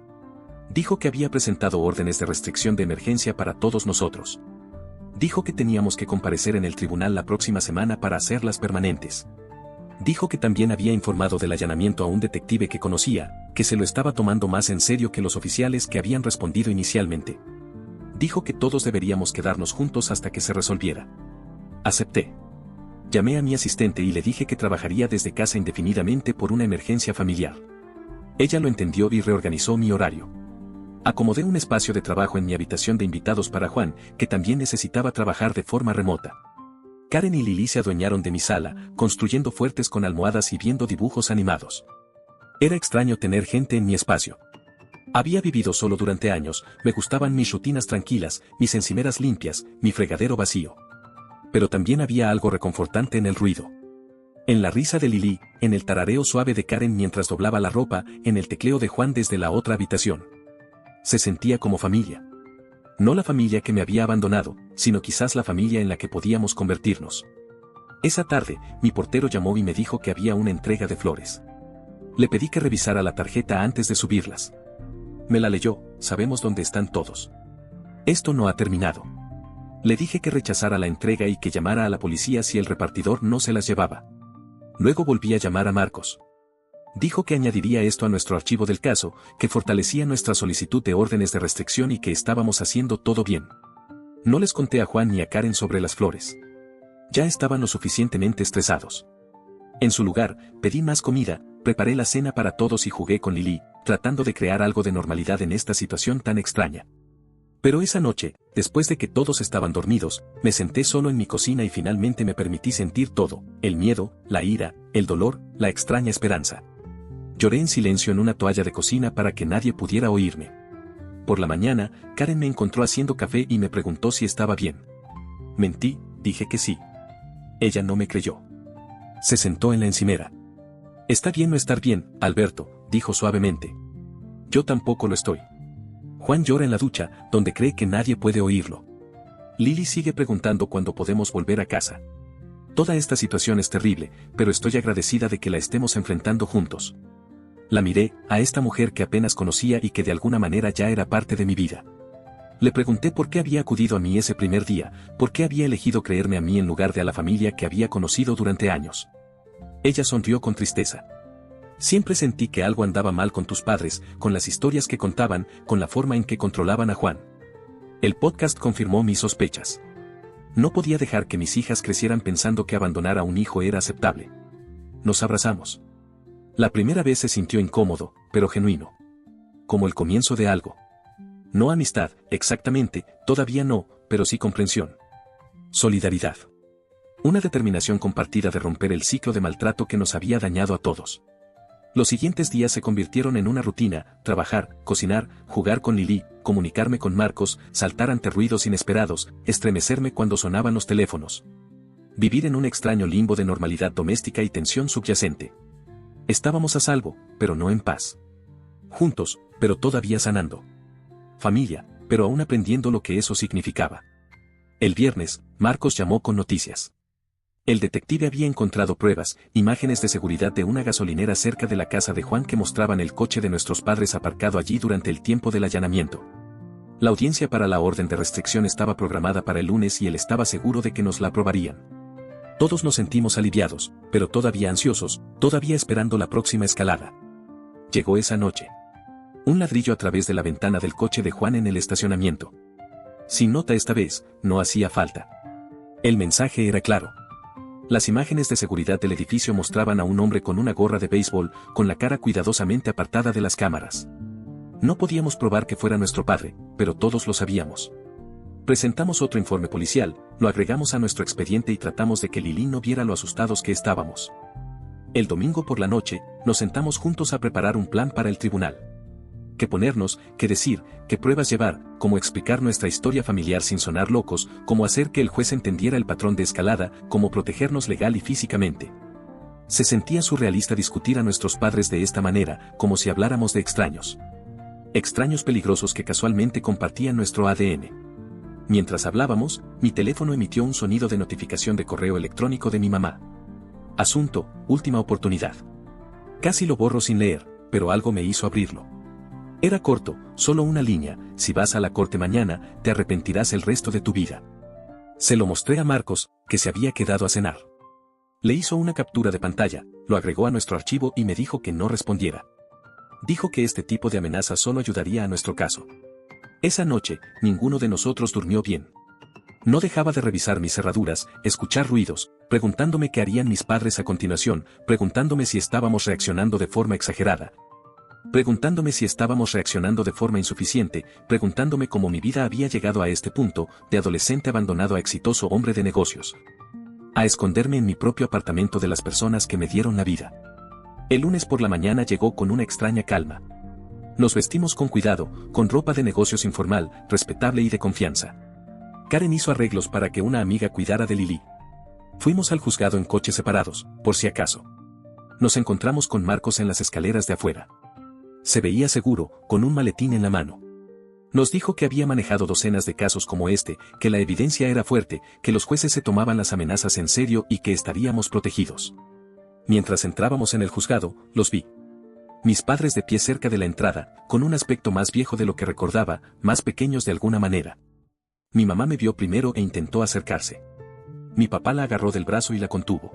Dijo que había presentado órdenes de restricción de emergencia para todos nosotros. Dijo que teníamos que comparecer en el tribunal la próxima semana para hacerlas permanentes. Dijo que también había informado del allanamiento a un detective que conocía, que se lo estaba tomando más en serio que los oficiales que habían respondido inicialmente. Dijo que todos deberíamos quedarnos juntos hasta que se resolviera. Acepté. Llamé a mi asistente y le dije que trabajaría desde casa indefinidamente por una emergencia familiar. Ella lo entendió y reorganizó mi horario. Acomodé un espacio de trabajo en mi habitación de invitados para Juan, que también necesitaba trabajar de forma remota. Karen y Lili se adueñaron de mi sala, construyendo fuertes con almohadas y viendo dibujos animados. Era extraño tener gente en mi espacio. Había vivido solo durante años, me gustaban mis rutinas tranquilas, mis encimeras limpias, mi fregadero vacío. Pero también había algo reconfortante en el ruido. En la risa de Lili, en el tarareo suave de Karen mientras doblaba la ropa, en el tecleo de Juan desde la otra habitación. Se sentía como familia. No la familia que me había abandonado, sino quizás la familia en la que podíamos convertirnos. Esa tarde, mi portero llamó y me dijo que había una entrega de flores. Le pedí que revisara la tarjeta antes de subirlas. Me la leyó, sabemos dónde están todos. Esto no ha terminado. Le dije que rechazara la entrega y que llamara a la policía si el repartidor no se las llevaba. Luego volví a llamar a Marcos. Dijo que añadiría esto a nuestro archivo del caso, que fortalecía nuestra solicitud de órdenes de restricción y que estábamos haciendo todo bien. No les conté a Juan ni a Karen sobre las flores. Ya estaban lo suficientemente estresados. En su lugar, pedí más comida, preparé la cena para todos y jugué con Lili, tratando de crear algo de normalidad en esta situación tan extraña. Pero esa noche, después de que todos estaban dormidos, me senté solo en mi cocina y finalmente me permití sentir todo, el miedo, la ira, el dolor, la extraña esperanza. Lloré en silencio en una toalla de cocina para que nadie pudiera oírme. Por la mañana, Karen me encontró haciendo café y me preguntó si estaba bien. Mentí, dije que sí. Ella no me creyó. Se sentó en la encimera. Está bien no estar bien, Alberto, dijo suavemente. Yo tampoco lo estoy. Juan llora en la ducha, donde cree que nadie puede oírlo. Lili sigue preguntando cuándo podemos volver a casa. Toda esta situación es terrible, pero estoy agradecida de que la estemos enfrentando juntos. La miré, a esta mujer que apenas conocía y que de alguna manera ya era parte de mi vida. Le pregunté por qué había acudido a mí ese primer día, por qué había elegido creerme a mí en lugar de a la familia que había conocido durante años. Ella sonrió con tristeza. Siempre sentí que algo andaba mal con tus padres, con las historias que contaban, con la forma en que controlaban a Juan. El podcast confirmó mis sospechas. No podía dejar que mis hijas crecieran pensando que abandonar a un hijo era aceptable. Nos abrazamos. La primera vez se sintió incómodo, pero genuino. Como el comienzo de algo. No amistad, exactamente, todavía no, pero sí comprensión. Solidaridad. Una determinación compartida de romper el ciclo de maltrato que nos había dañado a todos. Los siguientes días se convirtieron en una rutina: trabajar, cocinar, jugar con Lili, comunicarme con Marcos, saltar ante ruidos inesperados, estremecerme cuando sonaban los teléfonos. Vivir en un extraño limbo de normalidad doméstica y tensión subyacente. Estábamos a salvo, pero no en paz. Juntos, pero todavía sanando. Familia, pero aún aprendiendo lo que eso significaba. El viernes, Marcos llamó con noticias. El detective había encontrado pruebas, imágenes de seguridad de una gasolinera cerca de la casa de Juan que mostraban el coche de nuestros padres aparcado allí durante el tiempo del allanamiento. La audiencia para la orden de restricción estaba programada para el lunes y él estaba seguro de que nos la aprobarían. Todos nos sentimos aliviados, pero todavía ansiosos, todavía esperando la próxima escalada. Llegó esa noche. Un ladrillo a través de la ventana del coche de Juan en el estacionamiento. Sin nota esta vez, no hacía falta. El mensaje era claro. Las imágenes de seguridad del edificio mostraban a un hombre con una gorra de béisbol, con la cara cuidadosamente apartada de las cámaras. No podíamos probar que fuera nuestro padre, pero todos lo sabíamos. Presentamos otro informe policial, lo agregamos a nuestro expediente y tratamos de que Lili no viera lo asustados que estábamos. El domingo por la noche, nos sentamos juntos a preparar un plan para el tribunal. Qué ponernos, qué decir, qué pruebas llevar, cómo explicar nuestra historia familiar sin sonar locos, cómo hacer que el juez entendiera el patrón de escalada, cómo protegernos legal y físicamente. Se sentía surrealista discutir a nuestros padres de esta manera, como si habláramos de extraños. Extraños peligrosos que casualmente compartían nuestro ADN. Mientras hablábamos, mi teléfono emitió un sonido de notificación de correo electrónico de mi mamá. Asunto, última oportunidad. Casi lo borro sin leer, pero algo me hizo abrirlo. Era corto, solo una línea: si vas a la corte mañana, te arrepentirás el resto de tu vida. Se lo mostré a Marcos, que se había quedado a cenar. Le hizo una captura de pantalla, lo agregó a nuestro archivo y me dijo que no respondiera. Dijo que este tipo de amenaza solo ayudaría a nuestro caso. Esa noche, ninguno de nosotros durmió bien. No dejaba de revisar mis cerraduras, escuchar ruidos, preguntándome qué harían mis padres a continuación, preguntándome si estábamos reaccionando de forma exagerada, preguntándome si estábamos reaccionando de forma insuficiente, preguntándome cómo mi vida había llegado a este punto, de adolescente abandonado a exitoso hombre de negocios. A esconderme en mi propio apartamento de las personas que me dieron la vida. El lunes por la mañana llegó con una extraña calma. Nos vestimos con cuidado, con ropa de negocios informal, respetable y de confianza. Karen hizo arreglos para que una amiga cuidara de Lili. Fuimos al juzgado en coches separados, por si acaso. Nos encontramos con Marcos en las escaleras de afuera. Se veía seguro, con un maletín en la mano. Nos dijo que había manejado docenas de casos como este, que la evidencia era fuerte, que los jueces se tomaban las amenazas en serio y que estaríamos protegidos. Mientras entrábamos en el juzgado, los vi. Mis padres de pie cerca de la entrada, con un aspecto más viejo de lo que recordaba, más pequeños de alguna manera. Mi mamá me vio primero e intentó acercarse. Mi papá la agarró del brazo y la contuvo.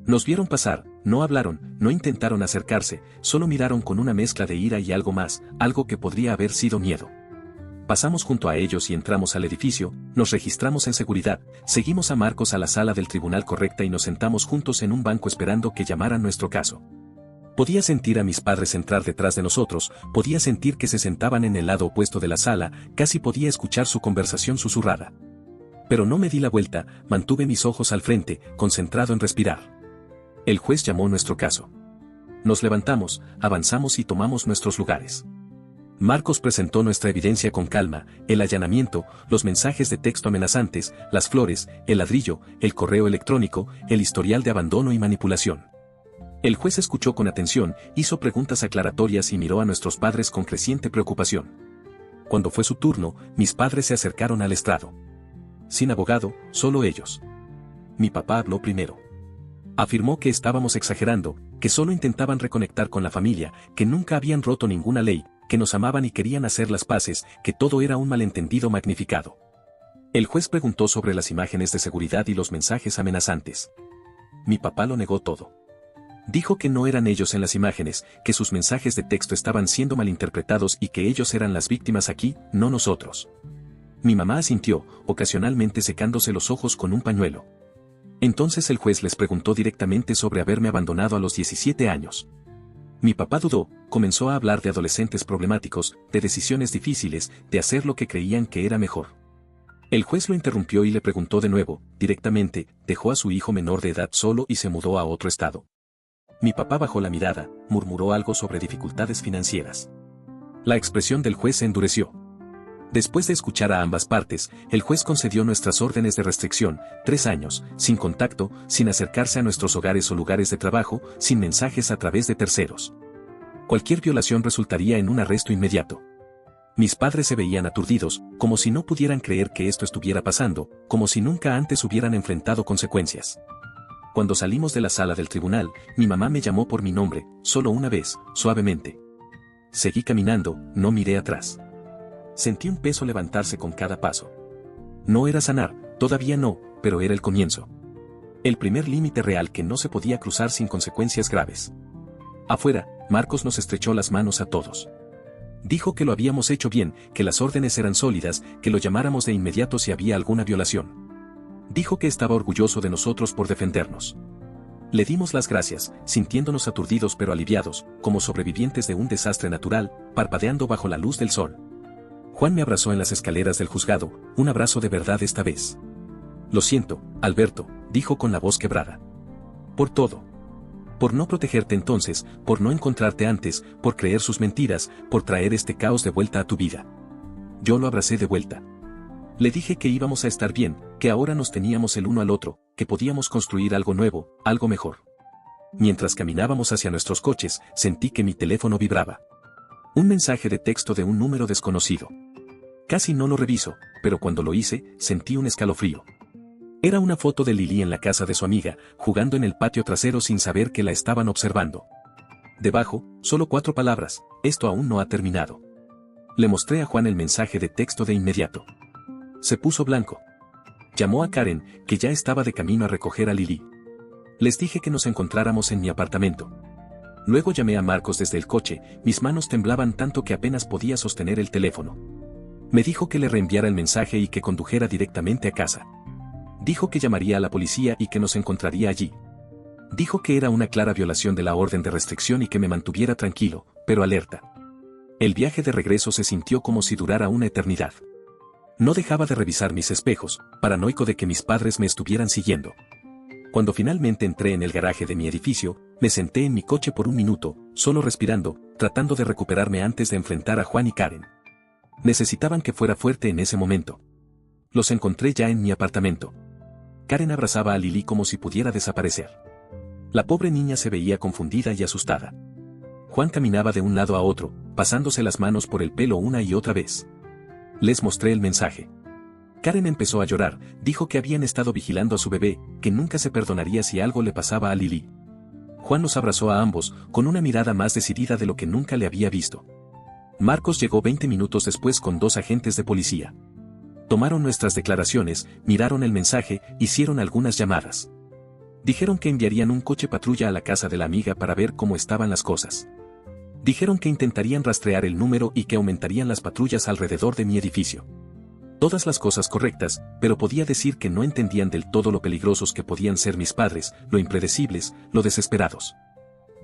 Nos vieron pasar, no hablaron, no intentaron acercarse, solo miraron con una mezcla de ira y algo más, algo que podría haber sido miedo. Pasamos junto a ellos y entramos al edificio, nos registramos en seguridad, seguimos a Marcos a la sala del tribunal correcta y nos sentamos juntos en un banco esperando que llamaran nuestro caso. Podía sentir a mis padres entrar detrás de nosotros, podía sentir que se sentaban en el lado opuesto de la sala, casi podía escuchar su conversación susurrada. Pero no me di la vuelta, mantuve mis ojos al frente, concentrado en respirar. El juez llamó nuestro caso. Nos levantamos, avanzamos y tomamos nuestros lugares. Marcos presentó nuestra evidencia con calma, el allanamiento, los mensajes de texto amenazantes, las flores, el ladrillo, el correo electrónico, el historial de abandono y manipulación. El juez escuchó con atención, hizo preguntas aclaratorias y miró a nuestros padres con creciente preocupación. Cuando fue su turno, mis padres se acercaron al estrado. Sin abogado, solo ellos. Mi papá habló primero. Afirmó que estábamos exagerando, que solo intentaban reconectar con la familia, que nunca habían roto ninguna ley, que nos amaban y querían hacer las paces, que todo era un malentendido magnificado. El juez preguntó sobre las imágenes de seguridad y los mensajes amenazantes. Mi papá lo negó todo. Dijo que no eran ellos en las imágenes, que sus mensajes de texto estaban siendo malinterpretados y que ellos eran las víctimas aquí, no nosotros. Mi mamá asintió, ocasionalmente secándose los ojos con un pañuelo. Entonces el juez les preguntó directamente sobre haberme abandonado a los 17 años. Mi papá dudó, comenzó a hablar de adolescentes problemáticos, de decisiones difíciles, de hacer lo que creían que era mejor. El juez lo interrumpió y le preguntó de nuevo, directamente, dejó a su hijo menor de edad solo y se mudó a otro estado. Mi papá bajó la mirada, murmuró algo sobre dificultades financieras. La expresión del juez se endureció. Después de escuchar a ambas partes, el juez concedió nuestras órdenes de restricción, 3 años, sin contacto, sin acercarse a nuestros hogares o lugares de trabajo, sin mensajes a través de terceros. Cualquier violación resultaría en un arresto inmediato. Mis padres se veían aturdidos, como si no pudieran creer que esto estuviera pasando, como si nunca antes hubieran enfrentado consecuencias. Cuando salimos de la sala del tribunal, mi mamá me llamó por mi nombre, solo una vez, suavemente. Seguí caminando, no miré atrás. Sentí un peso levantarse con cada paso. No era sanar, todavía no, pero era el comienzo. El primer límite real que no se podía cruzar sin consecuencias graves. Afuera, Marcos nos estrechó las manos a todos. Dijo que lo habíamos hecho bien, que las órdenes eran sólidas, que lo llamáramos de inmediato si había alguna violación. Dijo que estaba orgulloso de nosotros por defendernos. Le dimos las gracias, sintiéndonos aturdidos pero aliviados, como sobrevivientes de un desastre natural, parpadeando bajo la luz del sol. Juan me abrazó en las escaleras del juzgado, un abrazo de verdad esta vez. Lo siento, Alberto, dijo con la voz quebrada. Por todo. Por no protegerte entonces, por no encontrarte antes, por creer sus mentiras, por traer este caos de vuelta a tu vida. Yo lo abracé de vuelta. Le dije que íbamos a estar bien, que ahora nos teníamos el uno al otro, que podíamos construir algo nuevo, algo mejor. Mientras caminábamos hacia nuestros coches, sentí que mi teléfono vibraba. Un mensaje de texto de un número desconocido. Casi no lo reviso, pero cuando lo hice, sentí un escalofrío. Era una foto de Lili en la casa de su amiga, jugando en el patio trasero sin saber que la estaban observando. Debajo, solo 4 palabras, esto aún no ha terminado. Le mostré a Juan el mensaje de texto de inmediato. Se puso blanco. Llamó a Karen, que ya estaba de camino a recoger a Lily. Les dije que nos encontráramos en mi apartamento. Luego llamé a Marcos desde el coche, mis manos temblaban tanto que apenas podía sostener el teléfono. Me dijo que le reenviara el mensaje y que condujera directamente a casa. Dijo que llamaría a la policía y que nos encontraría allí. Dijo que era una clara violación de la orden de restricción y que me mantuviera tranquilo, pero alerta. El viaje de regreso se sintió como si durara una eternidad. No dejaba de revisar mis espejos, paranoico de que mis padres me estuvieran siguiendo. Cuando finalmente entré en el garaje de mi edificio, me senté en mi coche por un minuto, solo respirando, tratando de recuperarme antes de enfrentar a Juan y Karen. Necesitaban que fuera fuerte en ese momento. Los encontré ya en mi apartamento. Karen abrazaba a Lily como si pudiera desaparecer. La pobre niña se veía confundida y asustada. Juan caminaba de un lado a otro, pasándose las manos por el pelo una y otra vez. Les mostré el mensaje. Karen empezó a llorar, dijo que habían estado vigilando a su bebé, que nunca se perdonaría si algo le pasaba a Lily. Juan los abrazó a ambos, con una mirada más decidida de lo que nunca le había visto. Marcos llegó 20 minutos después con 2 agentes de policía. Tomaron nuestras declaraciones, miraron el mensaje, hicieron algunas llamadas. Dijeron que enviarían un coche patrulla a la casa de la amiga para ver cómo estaban las cosas. Dijeron que intentarían rastrear el número y que aumentarían las patrullas alrededor de mi edificio. Todas las cosas correctas, pero podía decir que no entendían del todo lo peligrosos que podían ser mis padres, lo impredecibles, lo desesperados.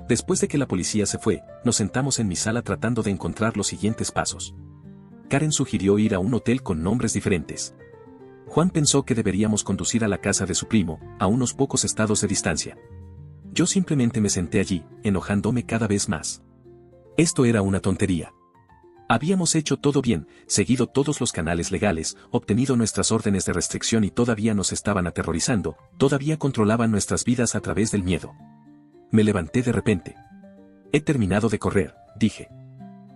Después de que la policía se fue, nos sentamos en mi sala tratando de encontrar los siguientes pasos. Karen sugirió ir a un hotel con nombres diferentes. Juan pensó que deberíamos conducir a la casa de su primo, a unos pocos estados de distancia. Yo simplemente me senté allí, enojándome cada vez más. Esto era una tontería. Habíamos hecho todo bien, seguido todos los canales legales, obtenido nuestras órdenes de restricción y todavía nos estaban aterrorizando, todavía controlaban nuestras vidas a través del miedo. Me levanté de repente. He terminado de correr, dije.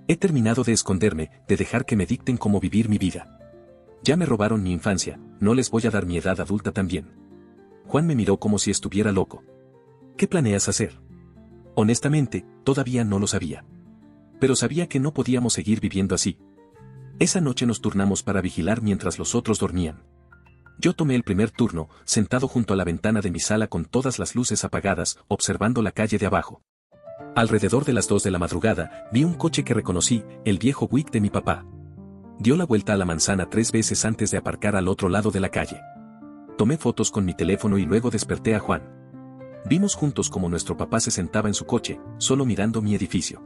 He terminado de esconderme, de dejar que me dicten cómo vivir mi vida. Ya me robaron mi infancia, no les voy a dar mi edad adulta también. Juan me miró como si estuviera loco. ¿Qué planeas hacer? Honestamente, todavía no lo sabía. Pero sabía que no podíamos seguir viviendo así. Esa noche nos turnamos para vigilar mientras los otros dormían. Yo tomé el primer turno, sentado junto a la ventana de mi sala con todas las luces apagadas, observando la calle de abajo. Alrededor de las 2 de la madrugada, vi un coche que reconocí, el viejo Buick de mi papá. Dio la vuelta a la manzana 3 veces antes de aparcar al otro lado de la calle. Tomé fotos con mi teléfono y luego desperté a Juan. Vimos juntos cómo nuestro papá se sentaba en su coche, solo mirando mi edificio.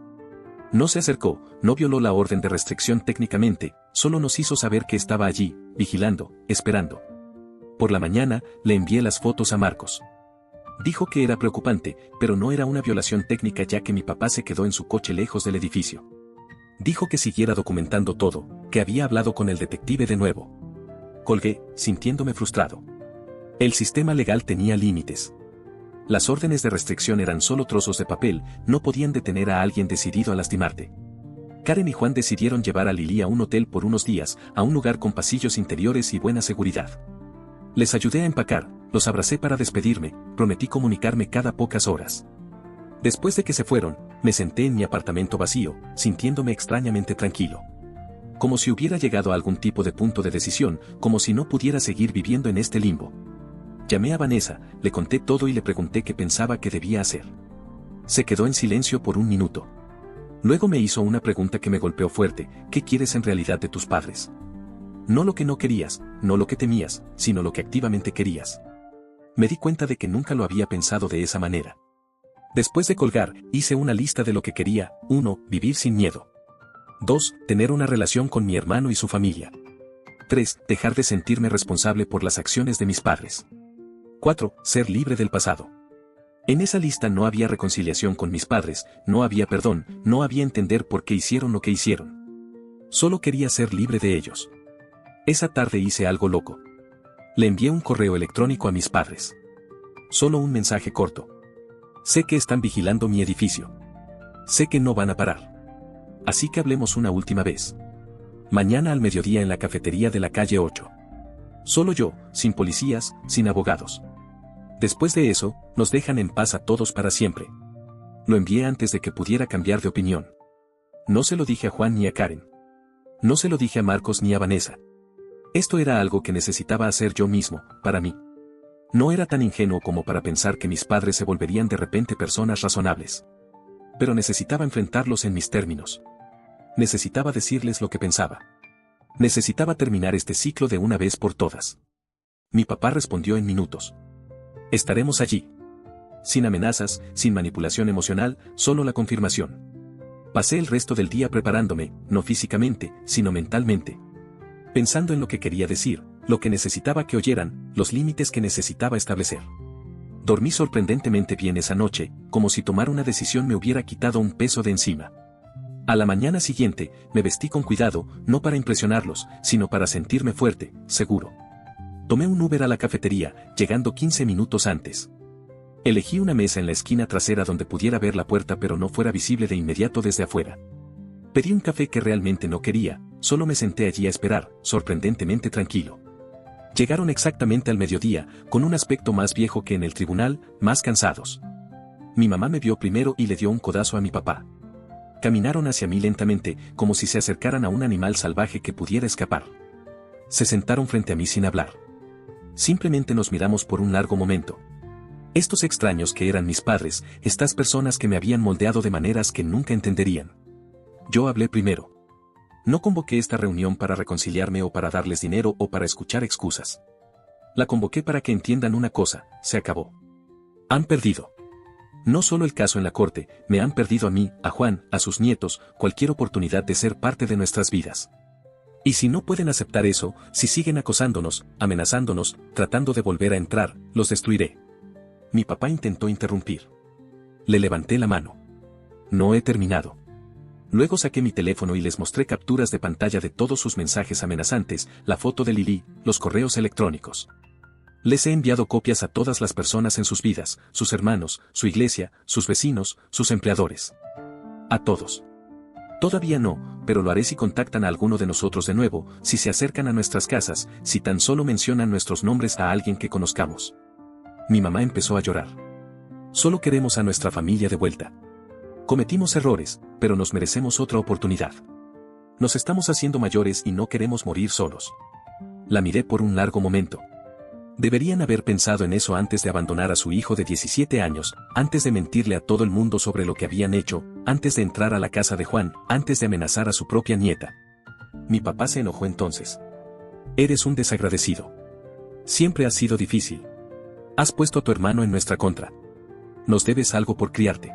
No se acercó, no violó la orden de restricción técnicamente, solo nos hizo saber que estaba allí, vigilando, esperando. Por la mañana, le envié las fotos a Marcos. Dijo que era preocupante, pero no era una violación técnica ya que mi papá se quedó en su coche lejos del edificio. Dijo que siguiera documentando todo, que había hablado con el detective de nuevo. Colgué, sintiéndome frustrado. El sistema legal tenía límites. Las órdenes de restricción eran solo trozos de papel, no podían detener a alguien decidido a lastimarte. Karen y Juan decidieron llevar a Lily a un hotel por unos días, a un lugar con pasillos interiores y buena seguridad. Les ayudé a empacar, los abracé para despedirme, prometí comunicarme cada pocas horas. Después de que se fueron, me senté en mi apartamento vacío, sintiéndome extrañamente tranquilo. Como si hubiera llegado a algún tipo de punto de decisión, como si no pudiera seguir viviendo en este limbo. Llamé a Vanessa, le conté todo y le pregunté qué pensaba que debía hacer. Se quedó en silencio por un minuto. Luego me hizo una pregunta que me golpeó fuerte: ¿qué quieres en realidad de tus padres? No lo que no querías, no lo que temías, sino lo que activamente querías. Me di cuenta de que nunca lo había pensado de esa manera. Después de colgar, hice una lista de lo que quería: 1. Vivir sin miedo. 2. Tener una relación con mi hermano y su familia. 3. Dejar de sentirme responsable por las acciones de mis padres. 4. Ser libre del pasado. En esa lista no había reconciliación con mis padres, no había perdón, no había entender por qué hicieron lo que hicieron. Solo quería ser libre de ellos. Esa tarde hice algo loco. Le envié un correo electrónico a mis padres. Solo un mensaje corto. Sé que están vigilando mi edificio. Sé que no van a parar. Así que hablemos una última vez. Mañana al mediodía en la cafetería de la calle 8. Solo yo, sin policías, sin abogados. Después de eso, nos dejan en paz a todos para siempre. Lo envié antes de que pudiera cambiar de opinión. No se lo dije a Juan ni a Karen. No se lo dije a Marcos ni a Vanessa. Esto era algo que necesitaba hacer yo mismo, para mí. No era tan ingenuo como para pensar que mis padres se volverían de repente personas razonables. Pero necesitaba enfrentarlos en mis términos. Necesitaba decirles lo que pensaba. Necesitaba terminar este ciclo de una vez por todas. Mi papá respondió en minutos. Estaremos allí. Sin amenazas, sin manipulación emocional, solo la confirmación. Pasé el resto del día preparándome, no físicamente, sino mentalmente. Pensando en lo que quería decir, lo que necesitaba que oyeran, los límites que necesitaba establecer. Dormí sorprendentemente bien esa noche, como si tomar una decisión me hubiera quitado un peso de encima. A la mañana siguiente, me vestí con cuidado, no para impresionarlos, sino para sentirme fuerte, seguro. Tomé un Uber a la cafetería, llegando 15 minutos antes. Elegí una mesa en la esquina trasera donde pudiera ver la puerta pero no fuera visible de inmediato desde afuera. Pedí un café que realmente no quería, solo me senté allí a esperar, sorprendentemente tranquilo. Llegaron exactamente al mediodía, con un aspecto más viejo que en el tribunal, más cansados. Mi mamá me vio primero y le dio un codazo a mi papá. Caminaron hacia mí lentamente, como si se acercaran a un animal salvaje que pudiera escapar. Se sentaron frente a mí sin hablar. Simplemente nos miramos por un largo momento. Estos extraños que eran mis padres, estas personas que me habían moldeado de maneras que nunca entenderían. Yo hablé primero. No convoqué esta reunión para reconciliarme o para darles dinero o para escuchar excusas. La convoqué para que entiendan una cosa, se acabó. Han perdido. No solo el caso en la corte, me han perdido a mí, a Juan, a sus nietos, cualquier oportunidad de ser parte de nuestras vidas. Y si no pueden aceptar eso, si siguen acosándonos, amenazándonos, tratando de volver a entrar, los destruiré. Mi papá intentó interrumpir. Le levanté la mano. No he terminado. Luego saqué mi teléfono y les mostré capturas de pantalla de todos sus mensajes amenazantes, la foto de Lili, los correos electrónicos. Les he enviado copias a todas las personas en sus vidas, sus hermanos, su iglesia, sus vecinos, sus empleadores. A todos. Todavía no, pero lo haré si contactan a alguno de nosotros de nuevo, si se acercan a nuestras casas, si tan solo mencionan nuestros nombres a alguien que conozcamos. Mi mamá empezó a llorar. Solo queremos a nuestra familia de vuelta. Cometimos errores, pero nos merecemos otra oportunidad. Nos estamos haciendo mayores y no queremos morir solos. La miré por un largo momento. Deberían haber pensado en eso antes de abandonar a su hijo de 17 años, antes de mentirle a todo el mundo sobre lo que habían hecho, antes de entrar a la casa de Juan, antes de amenazar a su propia nieta. Mi papá se enojó entonces. Eres un desagradecido. Siempre has sido difícil. Has puesto a tu hermano en nuestra contra. Nos debes algo por criarte.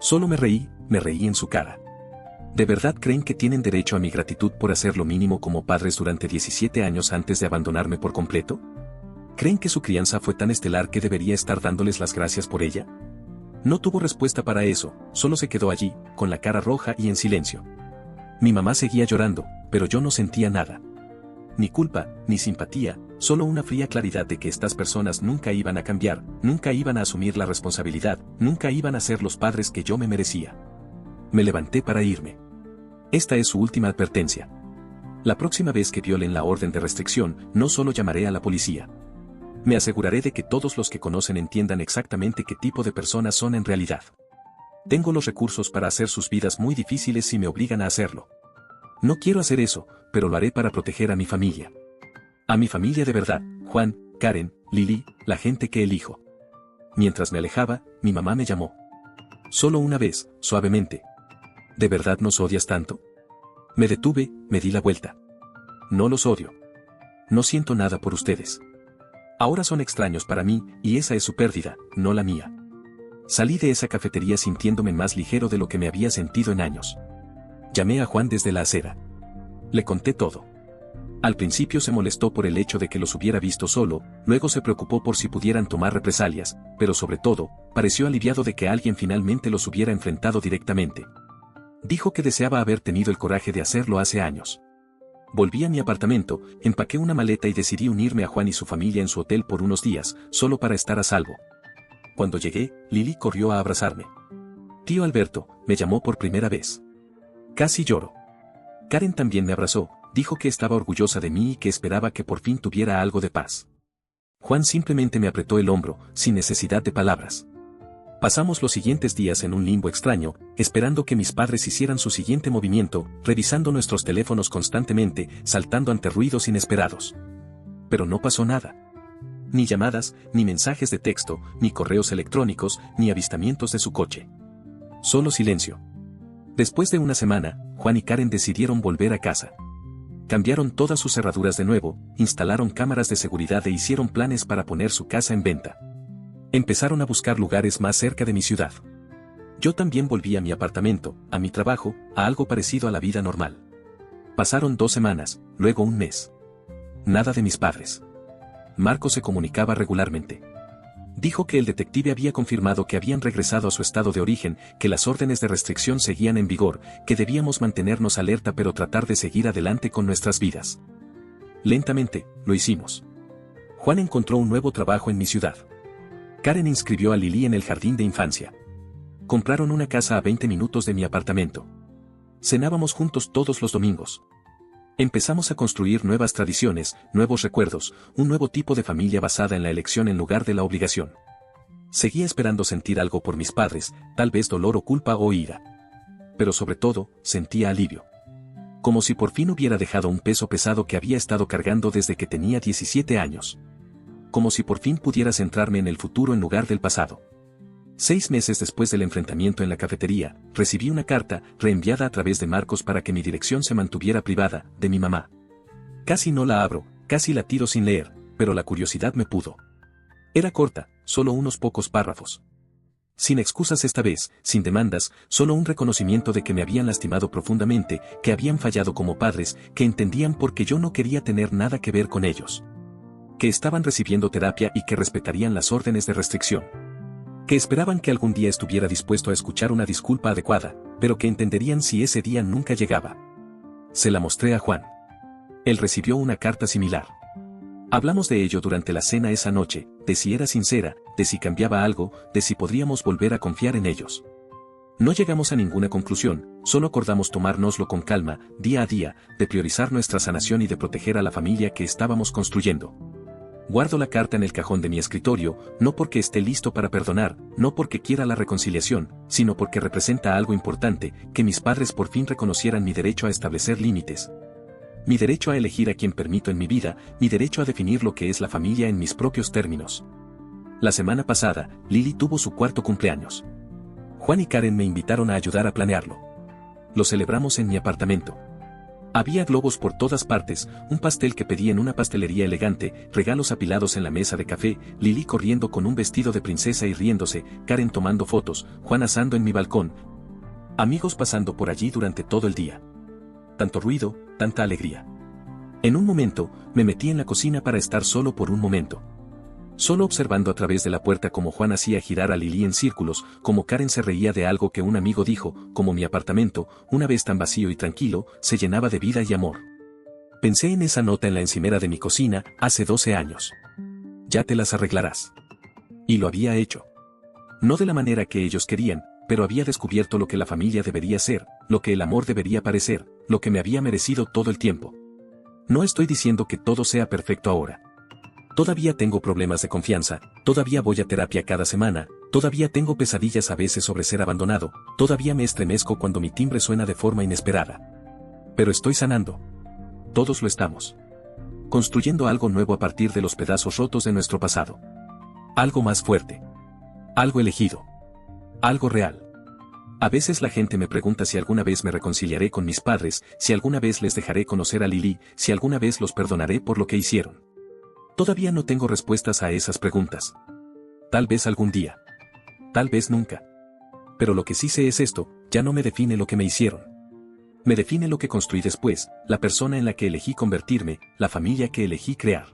Solo me reí en su cara. ¿De verdad creen que tienen derecho a mi gratitud por hacer lo mínimo como padres durante 17 años antes de abandonarme por completo? ¿Creen que su crianza fue tan estelar que debería estar dándoles las gracias por ella? No tuvo respuesta para eso, solo se quedó allí, con la cara roja y en silencio. Mi mamá seguía llorando, pero yo no sentía nada. Ni culpa, ni simpatía, solo una fría claridad de que estas personas nunca iban a cambiar, nunca iban a asumir la responsabilidad, nunca iban a ser los padres que yo me merecía. Me levanté para irme. Esta es su última advertencia. La próxima vez que violen la orden de restricción, no solo llamaré a la policía. Me aseguraré de que todos los que conocen entiendan exactamente qué tipo de personas son en realidad. Tengo los recursos para hacer sus vidas muy difíciles si me obligan a hacerlo. No quiero hacer eso, pero lo haré para proteger a mi familia. A mi familia de verdad, Juan, Karen, Lili, la gente que elijo. Mientras me alejaba, mi mamá me llamó. Solo una vez, suavemente. ¿De verdad nos odias tanto? Me detuve, me di la vuelta. No los odio. No siento nada por ustedes. Ahora son extraños para mí, y esa es su pérdida, no la mía. Salí de esa cafetería sintiéndome más ligero de lo que me había sentido en años. Llamé a Juan desde la acera. Le conté todo. Al principio se molestó por el hecho de que los hubiera visto solo, luego se preocupó por si pudieran tomar represalias, pero sobre todo, pareció aliviado de que alguien finalmente los hubiera enfrentado directamente. Dijo que deseaba haber tenido el coraje de hacerlo hace años. Volví a mi apartamento, empaqué una maleta y decidí unirme a Juan y su familia en su hotel por unos días, solo para estar a salvo. Cuando llegué, Lili corrió a abrazarme. Tío Alberto, me llamó por primera vez. Casi lloro. Karen también me abrazó, dijo que estaba orgullosa de mí y que esperaba que por fin tuviera algo de paz. Juan simplemente me apretó el hombro, sin necesidad de palabras. Pasamos los siguientes días en un limbo extraño, esperando que mis padres hicieran su siguiente movimiento, revisando nuestros teléfonos constantemente, saltando ante ruidos inesperados. Pero no pasó nada. Ni llamadas, ni mensajes de texto, ni correos electrónicos, ni avistamientos de su coche. Solo silencio. Después de una semana, Juan y Karen decidieron volver a casa. Cambiaron todas sus cerraduras de nuevo, instalaron cámaras de seguridad e hicieron planes para poner su casa en venta. Empezaron a buscar lugares más cerca de mi ciudad. Yo también volví a mi apartamento, a mi trabajo, a algo parecido a la vida normal. Pasaron 2 semanas, luego un mes. Nada de mis padres. Marco se comunicaba regularmente. Dijo que el detective había confirmado que habían regresado a su estado de origen, que las órdenes de restricción seguían en vigor, que debíamos mantenernos alerta pero tratar de seguir adelante con nuestras vidas. Lentamente, lo hicimos. Juan encontró un nuevo trabajo en mi ciudad. Karen inscribió a Lili en el jardín de infancia. Compraron una casa a 20 minutos de mi apartamento. Cenábamos juntos todos los domingos. Empezamos a construir nuevas tradiciones, nuevos recuerdos, un nuevo tipo de familia basada en la elección en lugar de la obligación. Seguía esperando sentir algo por mis padres, tal vez dolor o culpa o ira. Pero sobre todo, sentía alivio. Como si por fin hubiera dejado un peso pesado que había estado cargando desde que tenía 17 años. Como si por fin pudiera centrarme en el futuro en lugar del pasado. 6 meses después del enfrentamiento en la cafetería, recibí una carta, reenviada a través de Marcos para que mi dirección se mantuviera privada, de mi mamá. Casi no la abro, casi la tiro sin leer, pero la curiosidad me pudo. Era corta, solo unos pocos párrafos. Sin excusas esta vez, sin demandas, solo un reconocimiento de que me habían lastimado profundamente, que habían fallado como padres, que entendían por qué yo no quería tener nada que ver con ellos. Que estaban recibiendo terapia y que respetarían las órdenes de restricción. Que esperaban que algún día estuviera dispuesto a escuchar una disculpa adecuada, pero que entenderían si ese día nunca llegaba. Se la mostré a Juan. Él recibió una carta similar. Hablamos de ello durante la cena esa noche, de si era sincera, de si cambiaba algo, de si podríamos volver a confiar en ellos. No llegamos a ninguna conclusión, solo acordamos tomárnoslo con calma, día a día, de priorizar nuestra sanación y de proteger a la familia que estábamos construyendo. Guardo la carta en el cajón de mi escritorio, no porque esté listo para perdonar, no porque quiera la reconciliación, sino porque representa algo importante, que mis padres por fin reconocieran mi derecho a establecer límites. Mi derecho a elegir a quien permito en mi vida, mi derecho a definir lo que es la familia en mis propios términos. La semana pasada, Lili tuvo su 4º cumpleaños. Juan y Karen me invitaron a ayudar a planearlo. Lo celebramos en mi apartamento. Había globos por todas partes, un pastel que pedí en una pastelería elegante, regalos apilados en la mesa de café, Lili corriendo con un vestido de princesa y riéndose, Karen tomando fotos, Juan asando en mi balcón. Amigos pasando por allí durante todo el día. Tanto ruido, tanta alegría. En un momento, me metí en la cocina para estar solo por un momento. Solo observando a través de la puerta cómo Juan hacía girar a Lili en círculos, como Karen se reía de algo que un amigo dijo, como mi apartamento, una vez tan vacío y tranquilo, se llenaba de vida y amor. Pensé en esa nota en la encimera de mi cocina, hace 12 años. Ya te las arreglarás. Y lo había hecho. No de la manera que ellos querían, pero había descubierto lo que la familia debería ser, lo que el amor debería parecer, lo que me había merecido todo el tiempo. No estoy diciendo que todo sea perfecto ahora. Todavía tengo problemas de confianza, todavía voy a terapia cada semana, todavía tengo pesadillas a veces sobre ser abandonado, todavía me estremezco cuando mi timbre suena de forma inesperada. Pero estoy sanando. Todos lo estamos. Construyendo algo nuevo a partir de los pedazos rotos de nuestro pasado. Algo más fuerte. Algo elegido. Algo real. A veces la gente me pregunta si alguna vez me reconciliaré con mis padres, si alguna vez les dejaré conocer a Lili, si alguna vez los perdonaré por lo que hicieron. Todavía no tengo respuestas a esas preguntas. Tal vez algún día. Tal vez nunca. Pero lo que sí sé es esto, ya no me define lo que me hicieron. Me define lo que construí después, la persona en la que elegí convertirme, la familia que elegí crear.